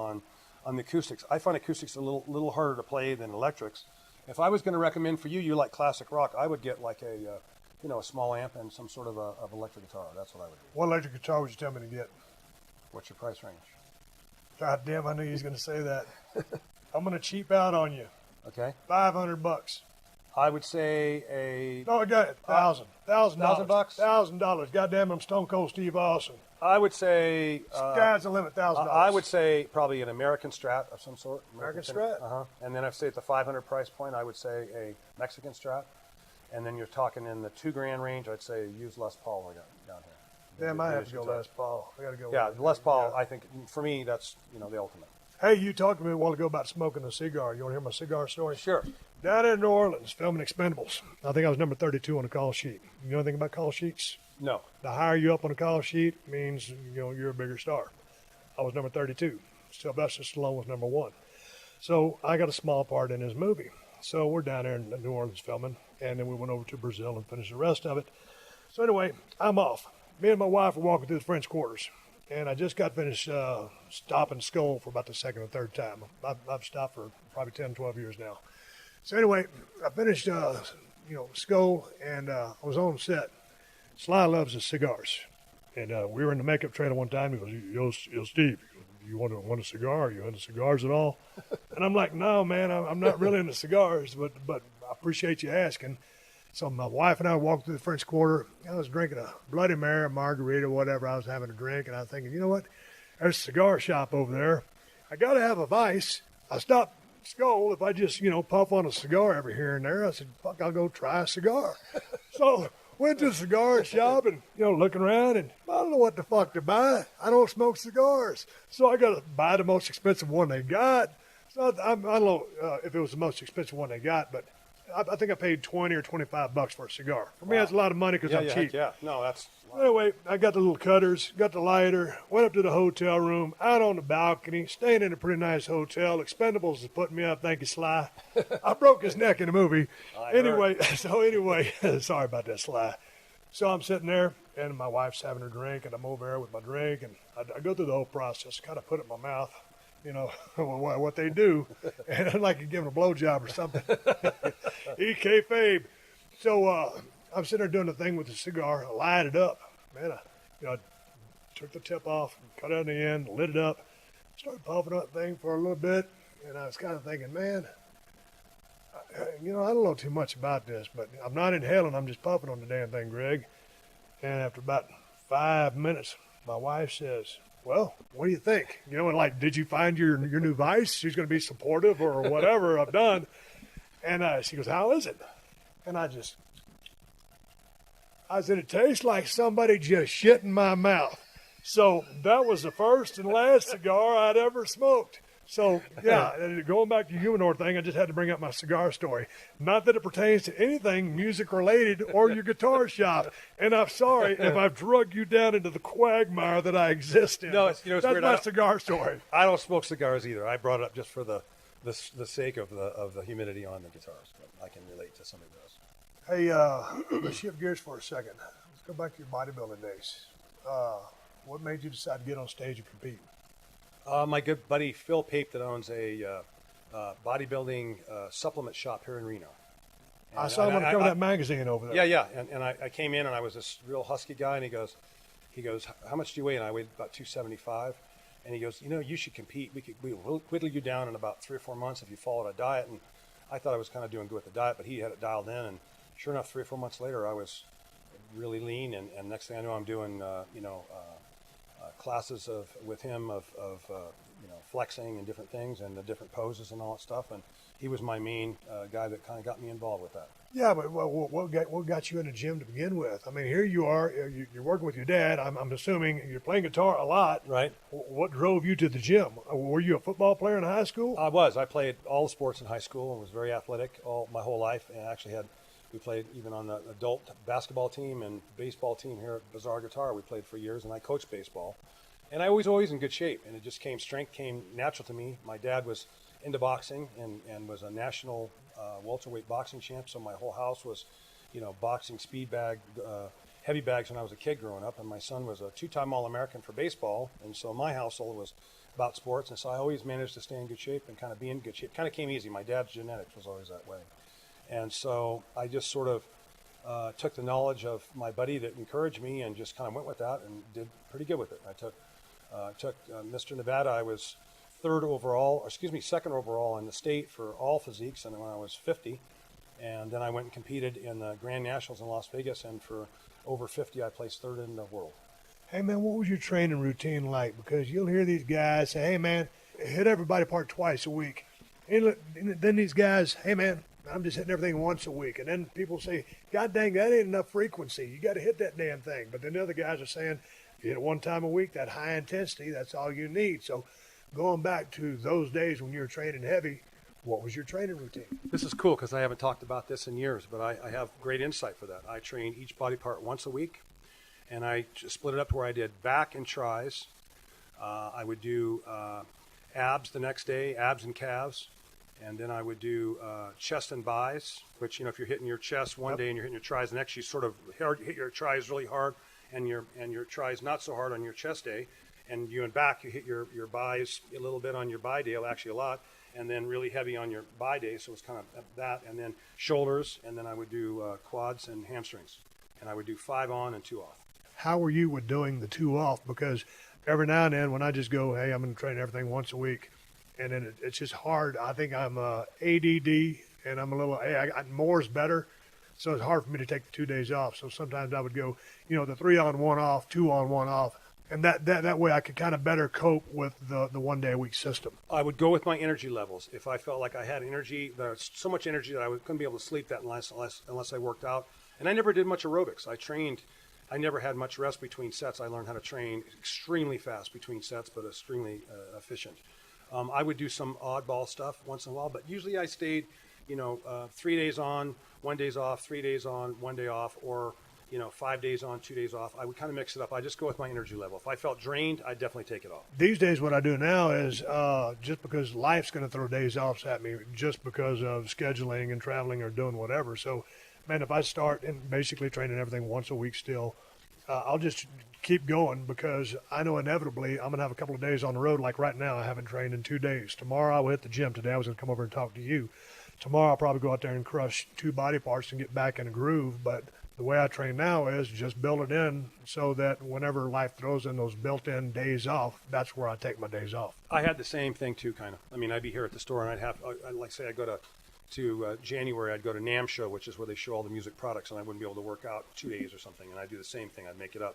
on the acoustics. I find acoustics a little harder to play than electrics. If I was going to recommend for you, you like classic rock, I would get like a small amp and some sort of electric guitar. That's what I would do. What electric guitar would you tell me to get? What's your price range? God damn, I knew he was going to say that. I'm going to cheap out on you. Okay. $500. I would say No, I got it. $1,000. $1,000 bucks? $1,000. God damn, I'm Stone Cold Steve Austin. I would say sky's the limit. $1,000. I would say probably an American Strat of some sort. American Strat. And then I'd say at the 500 price point, I would say a Mexican Strat. And then you're talking in the $2,000 range. I'd say use Les Paul down here. Damn, I have to go Les Paul. I got to go. Yeah, Les Paul. Yeah. I think for me that's the ultimate. Hey, you talked to me a while ago about smoking a cigar. You want to hear my cigar story? Sure. Down in New Orleans, filming Expendables. I think I was number 32 on the call sheet. You know anything about call sheets? No. The higher you up on the call sheet means you're a bigger star. I was number 32. Sylvester Stallone was number 1. So I got a small part in his movie. So we're down there in New Orleans filming, and then we went over to Brazil and finished the rest of it. So anyway, I'm off. Me and my wife were walking through the French Quarters, and I just got finished stopping Skull for about the second or third time. I've stopped for probably 10, 12 years now. So anyway, I finished, Skull, and I was on set. Sly loves his cigars, and we were in the makeup trailer one time. He goes, Yo, Steve, you want a cigar? Are you into cigars at all? And I'm like, no, man, I'm not really into cigars, but I appreciate you asking. So my wife and I walked through the French Quarter. I was drinking a Bloody Mary, a margarita, whatever I was having a drink, and I was thinking, you know what? There's a cigar shop over there. I got to have a vice. I stopped Skull if I just, puff on a cigar every here and there. I said, fuck, I'll go try a cigar. So went to the cigar shop and, looking around, and I don't know what the fuck to buy. I don't smoke cigars. So I got to buy the most expensive one they got. So I don't know if it was the most expensive one they got, but I think I paid $20 or $25 for a cigar. For me, that's a lot of money because I'm cheap. Yeah, no, that's... Anyway, I got the little cutters, got the lighter, went up to the hotel room, out on the balcony, staying in a pretty nice hotel. Expendables is putting me up. Thank you, Sly. I broke his neck in the movie. Anyway, sorry about that, Sly. So I'm sitting there, and my wife's having her drink, and I'm over there with my drink, and I go through the whole process, kind of put it in my mouth. What they do, and I'd like to give him a blowjob or something. EK-Fabe. So I'm sitting there doing the thing with the cigar. I light it up. Man, I took the tip off, cut it on the end, lit it up, started puffing on that thing for a little bit, and I was kind of thinking, man, I don't know too much about this, but I'm not inhaling. I'm just puffing on the damn thing, Greg. And after about 5 minutes, my wife says, well, what do you think? Did you find your new vice? She's going to be supportive or whatever I've done. And she goes, how is it? And I said, it tastes like somebody just shit in my mouth. So that was the first and last cigar I'd ever smoked. So, yeah, going back to the humidor thing, I just had to bring up my cigar story. Not that it pertains to anything music-related or your guitar shop. And I'm sorry if I've drug you down into the quagmire that I exist in. No, it's That's weird. my cigar story. I don't smoke cigars either. I brought it up just for the sake of the humidity on the guitars. But I can relate to some of those. Hey, let's shift gears for a second. Let's go back to your bodybuilding days. What made you decide to get on stage and compete? My good buddy Phil Pape that owns a bodybuilding supplement shop here in Reno. And I saw him on the cover of that magazine over there. Yeah. And I came in and I was this real husky guy, and he goes, how much do you weigh? And I weighed about 275. And he goes, you should compete. We'll whittle you down in about 3 or 4 months if you followed a diet. And I thought I was kind of doing good with the diet, but he had it dialed in. And sure enough, 3 or 4 months later, I was really lean. And next thing I know, I'm doing, classes with him of flexing and different things and the different poses and all that stuff. And he was my main guy that kind of got me involved with that. Yeah, but what got you in the gym to begin with? I mean, here you are, you're working with your dad. I'm assuming you're playing guitar a lot. Right. What drove you to the gym? Were you a football player in high school? I was. I played all the sports in high school and was very athletic my whole life, and actually had We played even on the adult basketball team and baseball team here at Bizarre Guitar. We played for years, and I coached baseball. And I was always in good shape, and it just strength came natural to me. My dad was into boxing and was a national welterweight boxing champ, so my whole house was, boxing, speed bag, heavy bags when I was a kid growing up. And my son was a 2-time All-American for baseball, and so my household was about sports, and so I always managed to stay in good shape and kind of be in good shape. Kind of came easy. My dad's genetics was always that way. And so I just sort of took the knowledge of my buddy that encouraged me and just kind of went with that and did pretty good with it. I took Mr. Nevada. I was second overall in the state for all physiques, and when I was 50. And then I went and competed in the Grand Nationals in Las Vegas, and for over 50, I placed third in the world. Hey, man, what was your training routine like? Because you'll hear these guys say, hey, man, hit every body part twice a week. And then these guys, hey, man, I'm just hitting everything once a week. And then people say, God dang, that ain't enough frequency. You got to hit that damn thing. But then the other guys are saying, you hit it one time a week, that high intensity, that's all you need. So going back to those days when you were training heavy, what was your training routine? This is cool because I haven't talked about this in years, but I have great insight for that. I train each body part once a week, and I just split it up to where I did back and tris. I would do abs the next day, abs and calves, and then I would do chest and biceps, which, if you're hitting your chest one day and you're hitting your tris the next, you sort of hit your tris really hard and your tris not so hard on your chest day. And you and back, you hit your buys a little bit on your bi day, actually a lot, and then really heavy on your bi day. So it's kind of that, and then shoulders, and then I would do quads and hamstrings, and I would do 5 on and 2 off. How were you with doing the 2 off? Because every now and then when I just go, hey, I'm going to train everything once a week, and then it's just hard. I think I'm ADD, and I'm a little, more is better. So it's hard for me to take the 2 days off. So sometimes I would go, the 3 on 1 off, 2 on 1 off. And that way I could kind of better cope with the 1 day a week system. I would go with my energy levels. If I felt like I had energy, there's so much energy that I couldn't be able to sleep that unless I worked out. And I never did much aerobics. I never had much rest between sets. I learned how to train extremely fast between sets, but extremely efficient. I would do some oddball stuff once in a while, but usually I stayed, 3 days on, 1 day off, 3 days on, 1 day off, or 5 days on, 2 days off. I would kind of mix it up. I just go with my energy level. If I felt drained, I'd definitely take it off. These days what I do now is just because life's going to throw days off at me just because of scheduling and traveling or doing whatever. So, man, if I start and basically training everything once a week still, I'll just keep going because I know inevitably I'm going to have a couple of days on the road. Like right now, I haven't trained in 2 days. Tomorrow I will hit the gym. Today I was going to come over and talk to you. Tomorrow I'll probably go out there and crush 2 body parts and get back in a groove. But the way I train now is just build it in so that whenever life throws in those built-in days off, that's where I take my days off. I had the same thing too, kind of. I mean, I'd be here at the store and I'd go to January, I'd go to NAMM show, which is where they show all the music products, and I wouldn't be able to work out 2 days or something. And I'd do the same thing. I'd make it up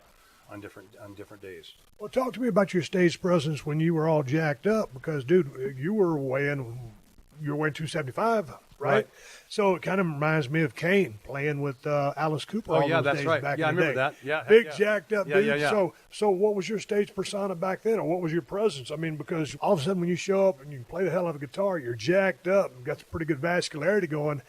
on different days. Well, talk to me about your stage presence when you were all jacked up, because, dude, you were weighing 275. Right? So it kind of reminds me of Kane playing with Alice Cooper. Oh, yeah, that's right. Yeah, I remember that. Yeah, big jacked up dude. Yeah. So what was your stage persona back then, or what was your presence? I mean, because all of a sudden when you show up and you play the hell out of a guitar, you're jacked up and got some pretty good vascularity going.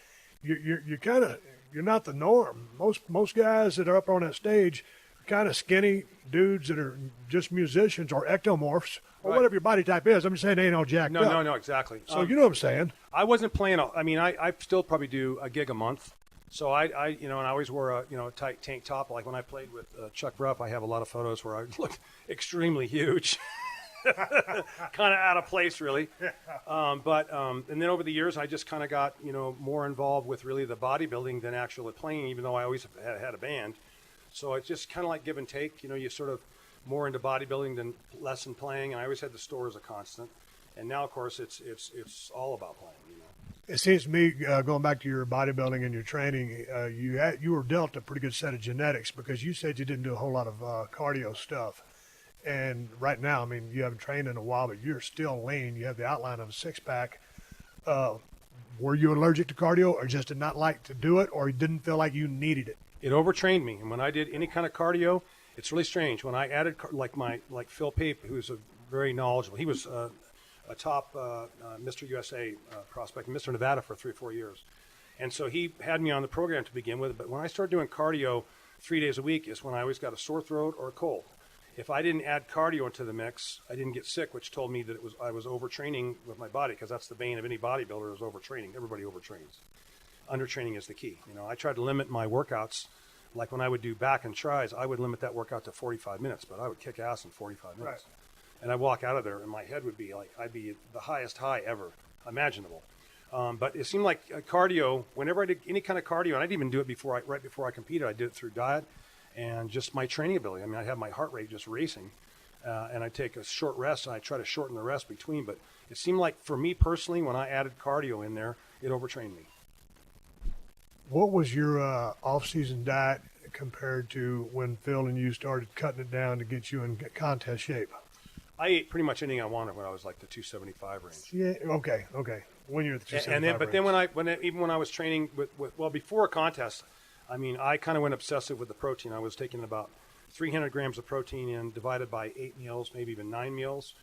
You're not the norm. Most guys that are up on that stage are kind of skinny dudes that are just musicians or ectomorphs. Or whatever your body type is. I'm just saying they ain't all jacked up. No, exactly. So you know what I'm saying. I wasn't playing. I still probably do a gig a month. So I and I always wore a tight tank top. Like when I played with Chuck Ruff, I have a lot of photos where I looked extremely huge. Kind of out of place, really. And then over the years, I just kind of got, more involved with really the bodybuilding than actually playing, even though I always had a band. So it's just kind of like give and take. You sort of more into bodybuilding than less in playing, and I always had the store as a constant. And now, of course, it's all about playing. It seems to me, going back to your bodybuilding and your training, you were dealt a pretty good set of genetics, because you said you didn't do a whole lot of cardio stuff. And right now, I mean, you haven't trained in a while, but you're still lean. You have the outline of a six-pack. Were you allergic to cardio, or just did not like to do it, or you didn't feel like you needed it? It overtrained me, and when I did any kind of cardio, it's really strange. When I added, like Phil Pape, who's a very knowledgeable, he was a top Mr. USA prospect, Mr. Nevada for 3 or 4 years. And so he had me on the program to begin with. But when I started doing cardio 3 days a week is when I always got a sore throat or a cold. If I didn't add cardio into the mix, I didn't get sick, which told me that I was overtraining with my body, because that's the bane of any bodybuilder is overtraining. Everybody overtrains. Undertraining is the key. I tried to limit my workouts. Like when I would do back and tries, I would limit that workout to 45 minutes, but I would kick ass in 45 minutes. Right. And I'd walk out of there and my head would be like, I'd be the highest high ever imaginable. But it seemed like cardio, whenever I did any kind of cardio, and I didn't even do it right before I competed, I did it through diet and just my training ability. I mean, I'd have my heart rate just racing, and I'd take a short rest, and I'd try to shorten the rest between. But it seemed like for me personally, when I added cardio in there, it overtrained me. What was your off-season diet compared to when Phil and you started cutting it down to get you in contest shape? I ate pretty much anything I wanted when I was like the 275 range. Yeah. Okay. When you're at the 275 and then, but range. then when I was training well, before a contest, I mean, I kind of went obsessive with the protein. I was taking about 300 grams of protein in, divided by 8 meals, maybe even 9 meals.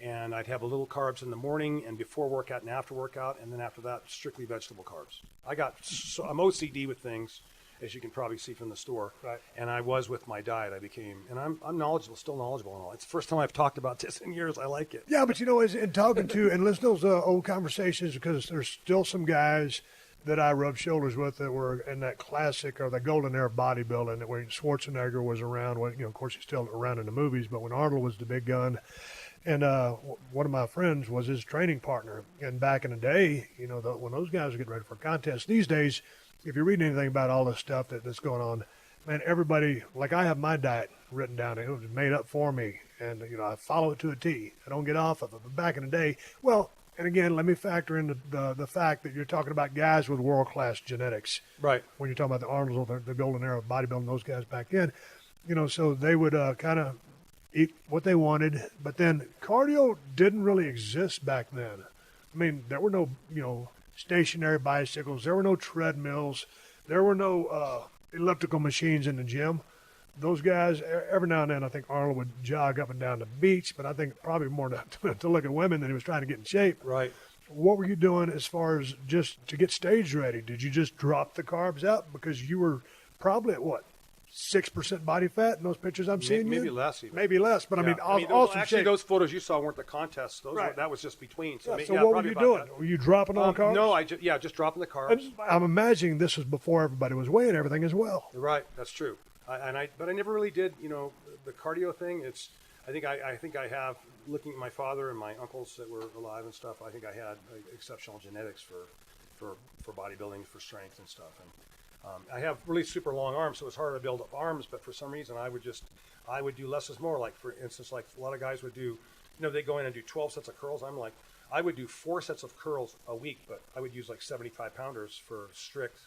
And I'd have a little carbs in the morning and before workout and after workout. And then after that, strictly vegetable carbs. I'm OCD with things, as you can probably see from the store. Right. And I was with my diet. I'm knowledgeable, still knowledgeable and all. It's the first time I've talked about this in years. I like it. Yeah, but in talking to and listening to those old conversations, because there's still some guys that I rubbed shoulders with that were in that classic or the golden era bodybuilding, where Schwarzenegger was around. Of course, he's still around in the movies, but when Arnold was the big gun. And one of my friends was his training partner. And back in the day, when those guys were getting ready for a contest, these days, if you read anything about all this stuff that's going on, man, everybody, like I have my diet written down. It was made up for me. And, I follow it to a T. I don't get off of it. But back in the day, and again, let me factor in the fact that you're talking about guys with world-class genetics. Right. When you're talking about the Arnolds or the golden era of bodybuilding, those guys back then, so they would kind of eat what they wanted. But then cardio didn't really exist back then. I mean, there were no, stationary bicycles. There were no treadmills. There were no elliptical machines in the gym. Those guys, every now and then, I think Arnold would jog up and down the beach, but I think probably more to look at women than he was trying to get in shape. Right. What were you doing as far as just to get stage ready? Did you just drop the carbs out? Because you were probably at 6% body fat in those pictures I'm seeing maybe you? less even. Maybe less, but yeah. awesome actually, shape. those photos you saw weren't the contests. Right. That was just between. So what were you doing? Were you dropping all the carbs? No, just dropping the carbs. And I'm imagining this was before everybody was weighing everything as well. Right, that's true. But I never really did, the cardio thing. I think I have, looking at my father and my uncles that were alive and stuff, I think I had exceptional genetics for bodybuilding, for strength and stuff. And I have really super long arms, so it's harder to build up arms. But for some reason, I would do less is more. Like for instance, like a lot of guys would do, they go in and do 12 sets of curls. I'm like, I would do 4 sets of curls a week, but I would use like 75 pounders for strict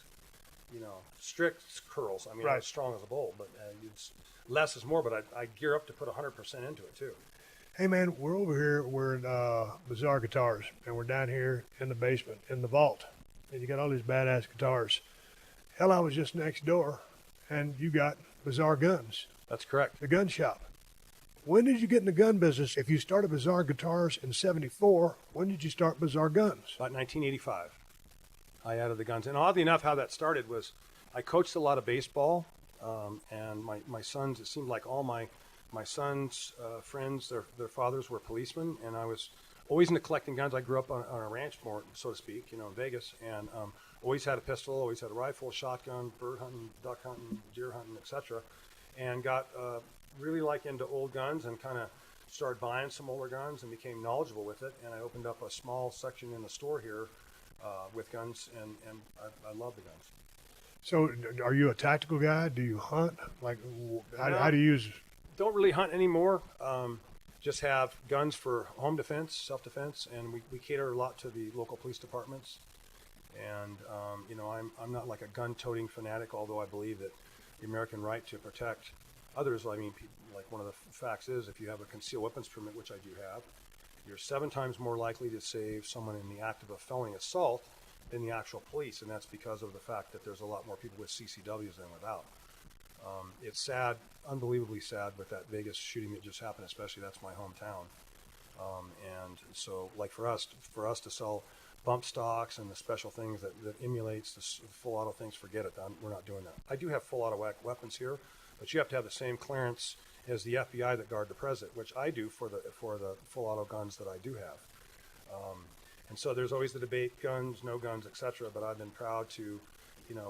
curls. I mean, right. I'm as strong as a bull, but it's less is more. But I gear up to put 100% into it too. Hey man, we're over here. We're in Bizarre Guitars, and we're down here in the basement in the vault, and you got all these badass guitars. Hell, I was just next door, and you got Bizarre Guns. That's correct. The gun shop. When did you get in the gun business? If you started Bizarre Guitars in '74, when did you start Bizarre Guns? About 1985. I added the guns. And oddly enough, how that started was I coached a lot of baseball, and my sons, it seemed like all my sons' friends, their fathers were policemen, and I was always into collecting guns. I grew up on a ranch, more so to speak, in Vegas, and always had a pistol, always had a rifle, shotgun, bird hunting, duck hunting, deer hunting, etc. And got really into old guns and kind of started buying some older guns and became knowledgeable with it. And I opened up a small section in the store here with guns, and I love the guns. So are you a tactical guy? Do you hunt? How do you use? Don't really hunt anymore. Just have guns for home defense, self-defense, and we cater a lot to the local police departments. And I'm not like a gun-toting fanatic, although I believe that the American right to protect others. I mean, like one of the facts is, if you have a concealed weapons permit, which I do have, you're 7 times more likely to save someone in the act of a felony assault than the actual police, and that's because of the fact that there's a lot more people with CCWs than without. It's sad, unbelievably sad, with that Vegas shooting that just happened, especially that's my hometown. And so, like for us to sell bump stocks and the special things that emulates the full auto things, forget it. We're not doing that. I do have full auto weapons here, but you have to have the same clearance as the FBI that guard the president, which I do for the full auto guns that I do have. And so there's always the debate, guns, no guns, etc. But I've been proud to,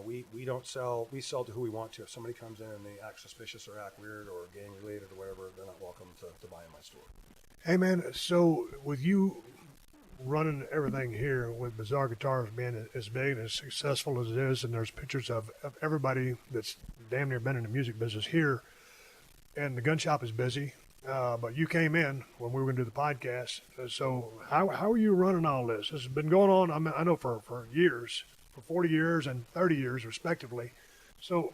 we don't sell, we sell to who we want to. If somebody comes in and they act suspicious or act weird or gang related or whatever, they're not welcome to buy in my store. Hey man, so with you running everything here with Bizarre Guitars being as big and as successful as it is, and there's pictures of everybody that's damn near been in the music business here, and the gun shop is busy, but you came in when we were going to do the podcast. So how are you running all this? This has been going on, I know for years, for 40 years and 30 years respectively. So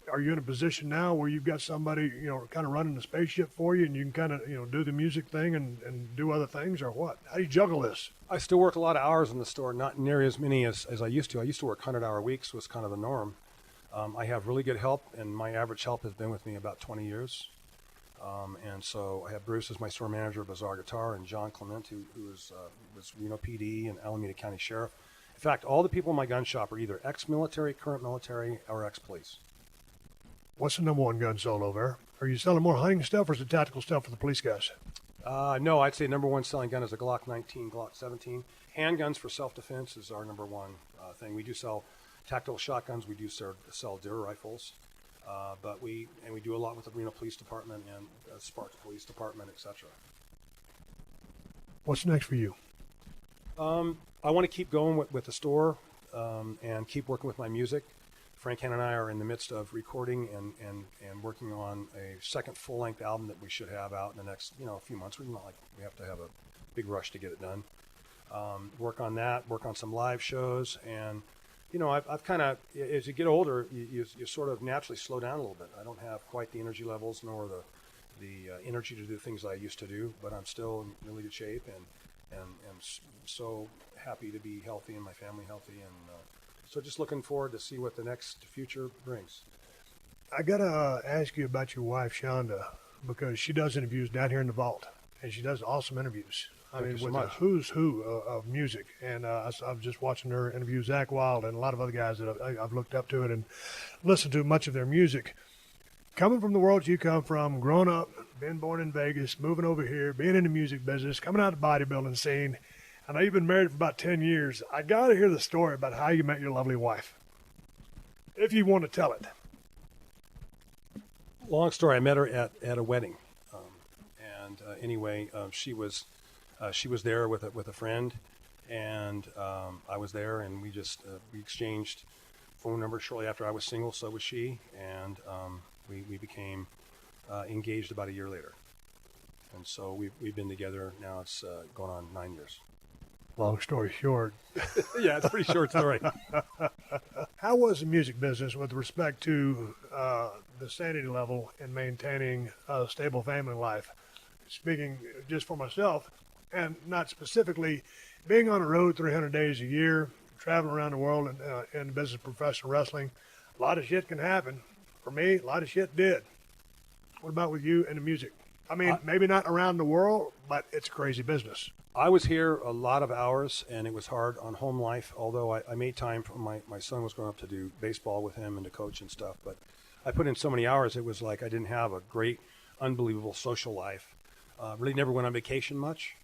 are you in a position now where you've got somebody, kind of running the spaceship for you, and you can kind of, do the music thing and do other things, or what? How do you juggle this? I still work a lot of hours in the store, not nearly as many as I used to. I used to work 100-hour weeks, was kind of the norm. I have really good help, and my average help has been with me about 20 years. And so I have Bruce as my store manager of Bizarre Guitar, and John Clement, who was Reno PD and Alameda County Sheriff. In fact, all the people in my gun shop are either ex-military, current military, or ex-police. What's the number one gun sold over? Are you selling more hunting stuff, or is it tactical stuff for the police guys? No, I'd say number one selling gun is a Glock 19, Glock 17. Handguns for self-defense is our number one thing. We do sell tactical shotguns. We do sell deer rifles. But we do a lot with the Reno Police Department and Sparks Police Department, etc. What's next for you? I want to keep going with the store and keep working with my music. Frank Hanna and I are in the midst of recording and working on a second full-length album that we should have out in the next few months. We're not like we have to have a big rush to get it done. Work on that. Work on some live shows, and I've kind of, as you get older, you sort of naturally slow down a little bit. I don't have quite the energy levels nor the energy to do things I used to do, but I'm still in really good shape and so happy to be healthy and my family healthy, and so just looking forward to see what the next future brings. I gotta ask you about your wife, Shonda, because she does interviews down here in the vault, and she does awesome interviews. I mean, with the who's who of music, and I'm just watching her interview Zach Wilde and a lot of other guys that I've looked up to it and listened to much of their music. Coming from the world you come from, growing up, being born in Vegas, moving over here, being in the music business, coming out of the bodybuilding scene, I know you've been married for about 10 years. I got to hear the story about how you met your lovely wife, if you want to tell it. Long story. I met her at a wedding, anyway, she was there with a friend, and I was there, and we just we exchanged phone numbers shortly after I was single. So was she, and we became engaged about a year later, and so we've been together now. It's going on 9 years. Long story short. Yeah, it's a pretty short story. How was the music business with respect to the sanity level in maintaining a stable family life? Speaking just for myself, and not specifically, being on the road 300 days a year, traveling around the world in the business of professional wrestling, a lot of shit can happen. For me, a lot of shit did. What about with you and the music? I mean, maybe not around the world, but it's a crazy business. I was here a lot of hours, and it was hard on home life, although I made time for my son was growing up to do baseball with him and to coach and stuff. But I put in so many hours, it was like I didn't have a great, unbelievable social life. Really never went on vacation much,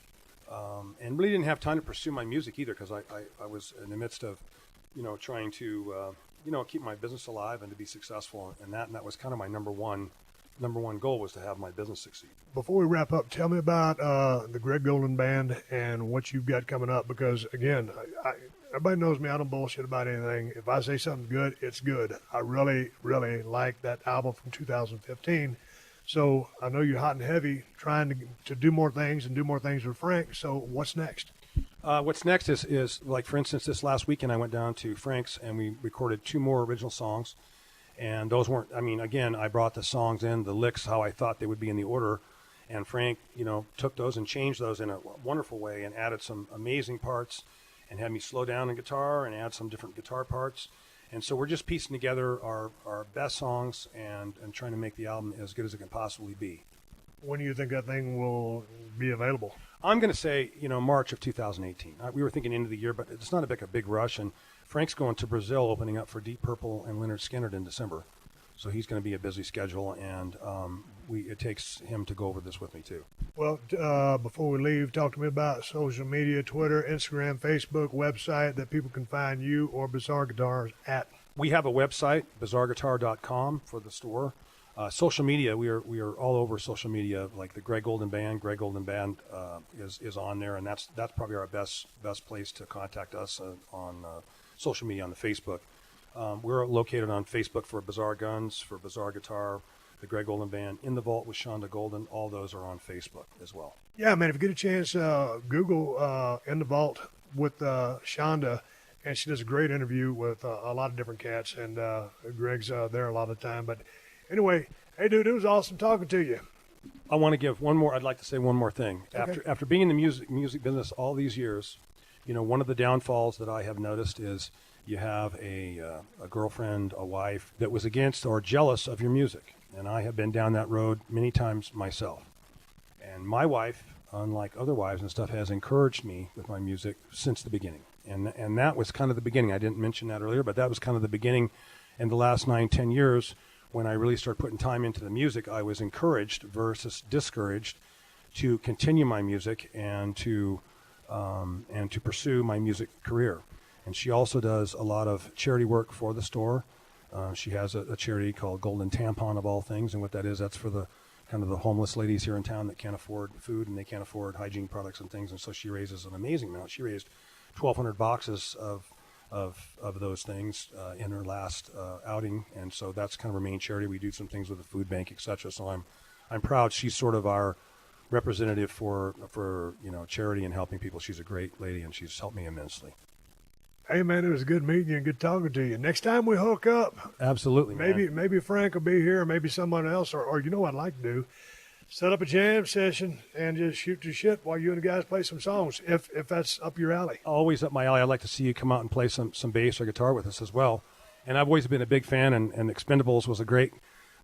and really didn't have time to pursue my music either, because I was in the midst of, trying to, keep my business alive and to be successful, and that was kind of my number one goal, was to have my business succeed. Before we wrap up, tell me about the Greg Golden Band and what you've got coming up, because again, everybody knows me. I don't bullshit about anything. If I say something's good, it's good. I really, really like that album from 2015. So I know you're hot and heavy trying to do more things and do more things with Frank. So what's next? What's next is like, for instance, this last weekend I went down to Frank's and we recorded 2 more original songs. And those weren't, again, I brought the songs in, the licks, how I thought they would be in the order. And Frank, took those and changed those in a wonderful way and added some amazing parts and had me slow down in guitar and add some different guitar parts. And so we're just piecing together our best songs and trying to make the album as good as it can possibly be. When do you think that thing will be available? I'm going to say, March of 2018. We were thinking end of the year, but it's not a big rush. And Frank's going to Brazil, opening up for Deep Purple and Lynyrd Skynyrd in December. So he's going to be a busy schedule, and it takes him to go over this with me, too. Well, before we leave, talk to me about social media, Twitter, Instagram, Facebook, website that people can find you or Bizarre Guitars at. We have a website, bizarreguitar.com, for the store. Social media, we are all over social media, like the Greg Golden Band. Greg Golden Band is on there, and that's probably our best place to contact us on social media, on the Facebook. We're located on Facebook for Bizarre Guns, for Bizarre Guitar, the Greg Golden Band, In the Vault with Shonda Golden. All those are on Facebook as well. Yeah, man, if you get a chance, Google In the Vault with Shonda, and she does a great interview with a lot of different cats, and Greg's there a lot of the time. But anyway, hey, dude, it was awesome talking to you. I'd like to say one more thing. Okay. After being in the music business all these years, one of the downfalls that I have noticed is you have a girlfriend, a wife that was against or jealous of your music. And I have been down that road many times myself. And my wife, unlike other wives and stuff, has encouraged me with my music since the beginning. And that was kind of the beginning. I didn't mention that earlier, but that was kind of the beginning in the last 9-10 years when I really started putting time into the music. I was encouraged versus discouraged to continue my music and to pursue my music career. And she also does a lot of charity work for the store. She has a charity called Golden Tampon, of all things, and what that is, that's for the kind of the homeless ladies here in town that can't afford food and they can't afford hygiene products and things. And so she raises an amazing amount. She raised 1,200 boxes of those things in her last outing, and so that's kind of her main charity. We do some things with the food bank, etc. So I'm proud. She's sort of our representative for charity and helping people. She's a great lady, and she's helped me immensely. Hey, man, it was good meeting you and good talking to you. Next time we hook up, absolutely, man. Maybe Frank will be here, or maybe someone else, or you know what I'd like to do? Set up a jam session and just shoot the shit while you and the guys play some songs, if that's up your alley. Always up my alley. I'd like to see you come out and play some bass or guitar with us as well. And I've always been a big fan, and Expendables was a great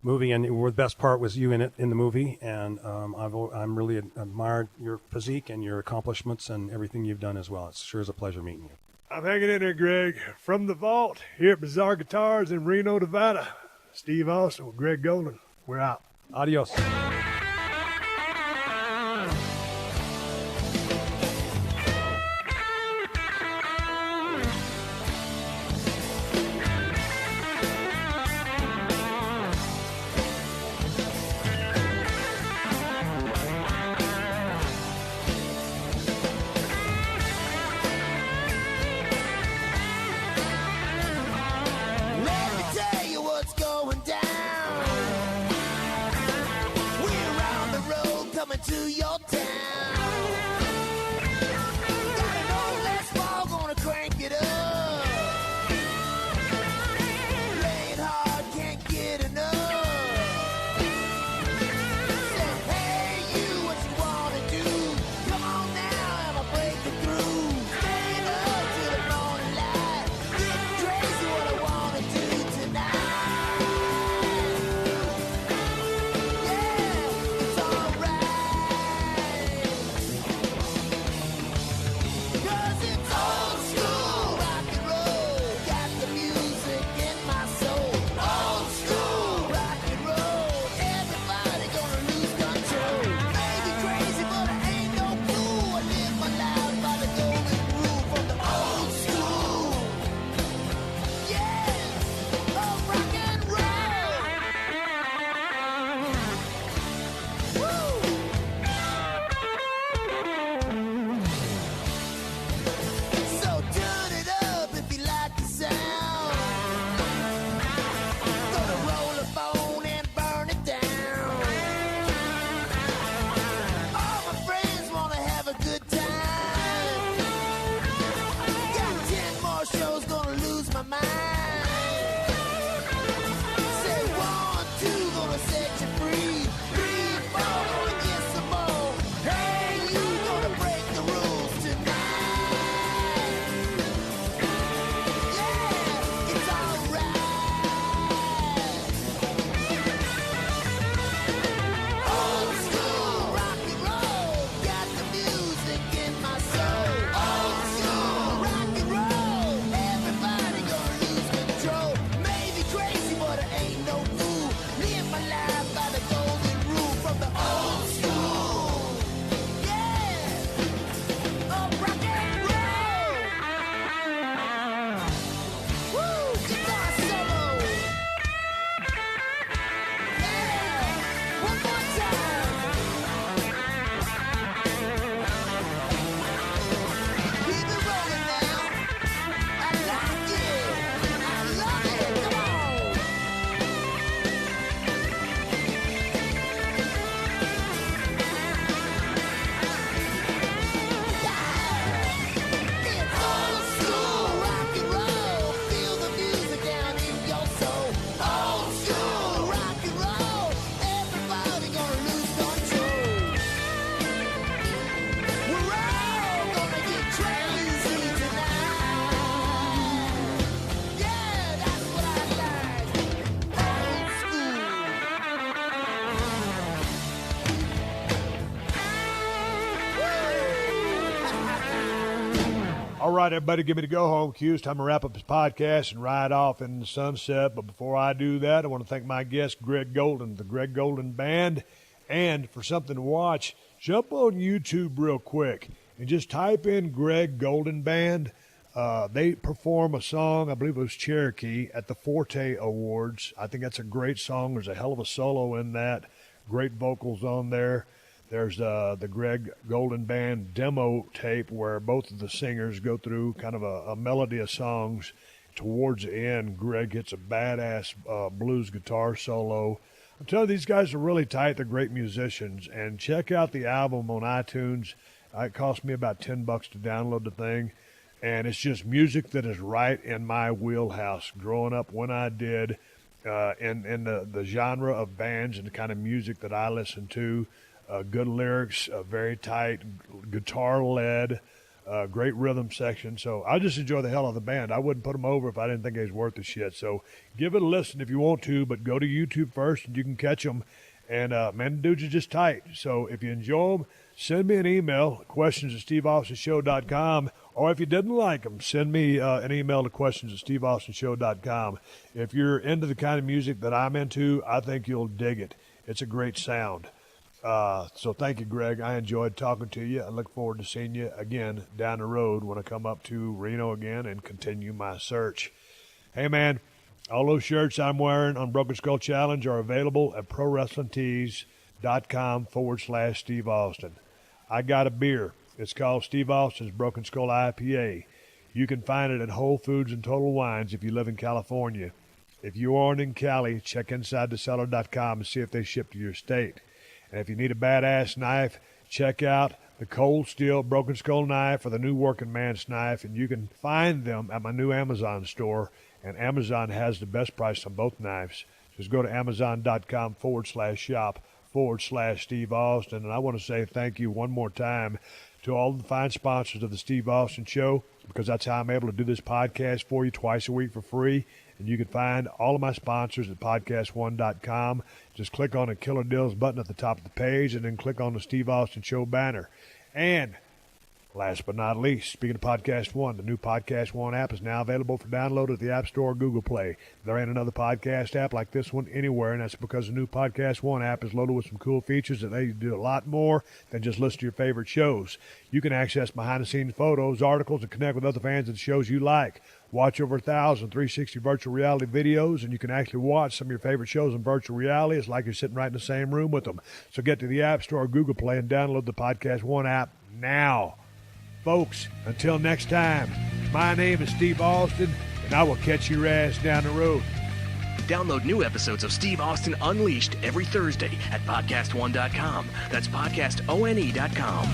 movie, and the best part was you in it in the movie. And I'm really admired your physique and your accomplishments and everything you've done as well. It sure is a pleasure meeting you. I'm hanging in there, Greg. From the vault here at Bizarre Guitars in Reno, Nevada. Steve Austin with Greg Golden. We're out. Adios. Let me tell you what's going down. We All right, everybody, give me the go-home cue. It's time to wrap up this podcast and ride off in the sunset. But before I do that, I want to thank my guest, Greg Golden, the Greg Golden Band. And for something to watch, jump on YouTube real quick and just type in Greg Golden Band. They perform a song, I believe it was Cherokee, at the Forte Awards. I think that's a great song. There's a hell of a solo in that. Great vocals on there. There's the Greg Golden Band demo tape where both of the singers go through kind of a melody of songs. Towards the end, Greg hits a badass blues guitar solo. I'm telling you, these guys are really tight. They're great musicians. And check out the album on iTunes. It cost me about $10 to download the thing. And it's just music that is right in my wheelhouse. Growing up when I did, in the genre of bands and the kind of music that I listen to. Good lyrics, very tight, guitar-led, great rhythm section. So I just enjoy the hell out of the band. I wouldn't put them over if I didn't think it was worth the shit. So give it a listen if you want to, but go to YouTube first and you can catch them. And, man, the dudes are just tight. So if you enjoy them, send me an email, questions@steveaustonshow.com. Or if you didn't like them, send me an email to questions@steveaustonshow.com. If you're into the kind of music that I'm into, I think you'll dig it. It's a great sound. So thank you, Greg. I enjoyed talking to you. I look forward to seeing you again down the road when I come up to Reno again and continue my search. Hey, man, all those shirts I'm wearing on Broken Skull Challenge are available at ProWrestlingTees.com/Steve Austin. I got a beer. It's called Steve Austin's Broken Skull IPA. You can find it at Whole Foods and Total Wines if you live in California. If you aren't in Cali, check InsideTheCellar.com and see if they ship to your state. And if you need a badass knife, check out the Cold Steel Broken Skull knife or the new Working Man's knife, and you can find them at my new Amazon store, and Amazon has the best price on both knives. Just go to Amazon.com/shop/Steve Austin, and I want to say thank you one more time to all the fine sponsors of the Steve Austin Show, because that's how I'm able to do this podcast for you twice a week for free. And you can find all of my sponsors at podcast1.com. Just click on the Killer Deals button at the top of the page and then click on the Steve Austin Show banner. And last but not least, speaking of Podcast One, the new Podcast One app is now available for download at the App Store or Google Play. There ain't another podcast app like this one anywhere, and that's because the new Podcast One app is loaded with some cool features that let you do a lot more than just listen to your favorite shows. You can access behind-the-scenes photos, articles, and connect with other fans of the shows you like. Watch over 1,000 360 virtual reality videos, and you can actually watch some of your favorite shows in virtual reality. It's like you're sitting right in the same room with them. So get to the App Store or Google Play and download the Podcast One app now. Folks, until next time, my name is Steve Austin, and I will catch your ass down the road. Download new episodes of Steve Austin Unleashed every Thursday at podcastone.com. That's podcastone.com.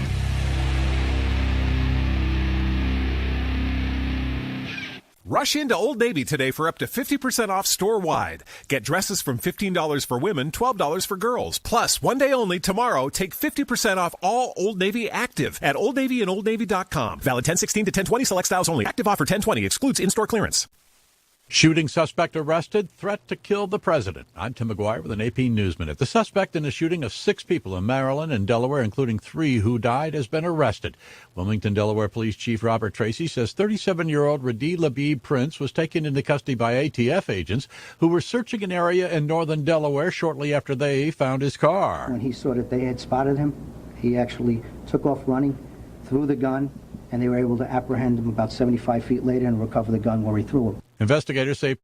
Rush into Old Navy today for up to 50% off store-wide. Get dresses from $15 for women, $12 for girls. Plus, one day only tomorrow, take 50% off all Old Navy active at Old Navy and OldNavy.com. Valid 10/16 to 10/20, select styles only. Active offer 10/20, excludes in-store clearance. Shooting suspect arrested, threat to kill the president. I'm Tim McGuire with an AP News Minute. The suspect in a shooting of 6 people in Maryland and Delaware, including 3 who died, has been arrested. Wilmington, Delaware Police Chief Robert Tracy says 37-year-old Radi Labib Prince was taken into custody by ATF agents who were searching an area in northern Delaware shortly after they found his car. When he saw that they had spotted him, he actually took off running, threw the gun, and they were able to apprehend him about 75 feet later and recover the gun where he threw it. Investigators say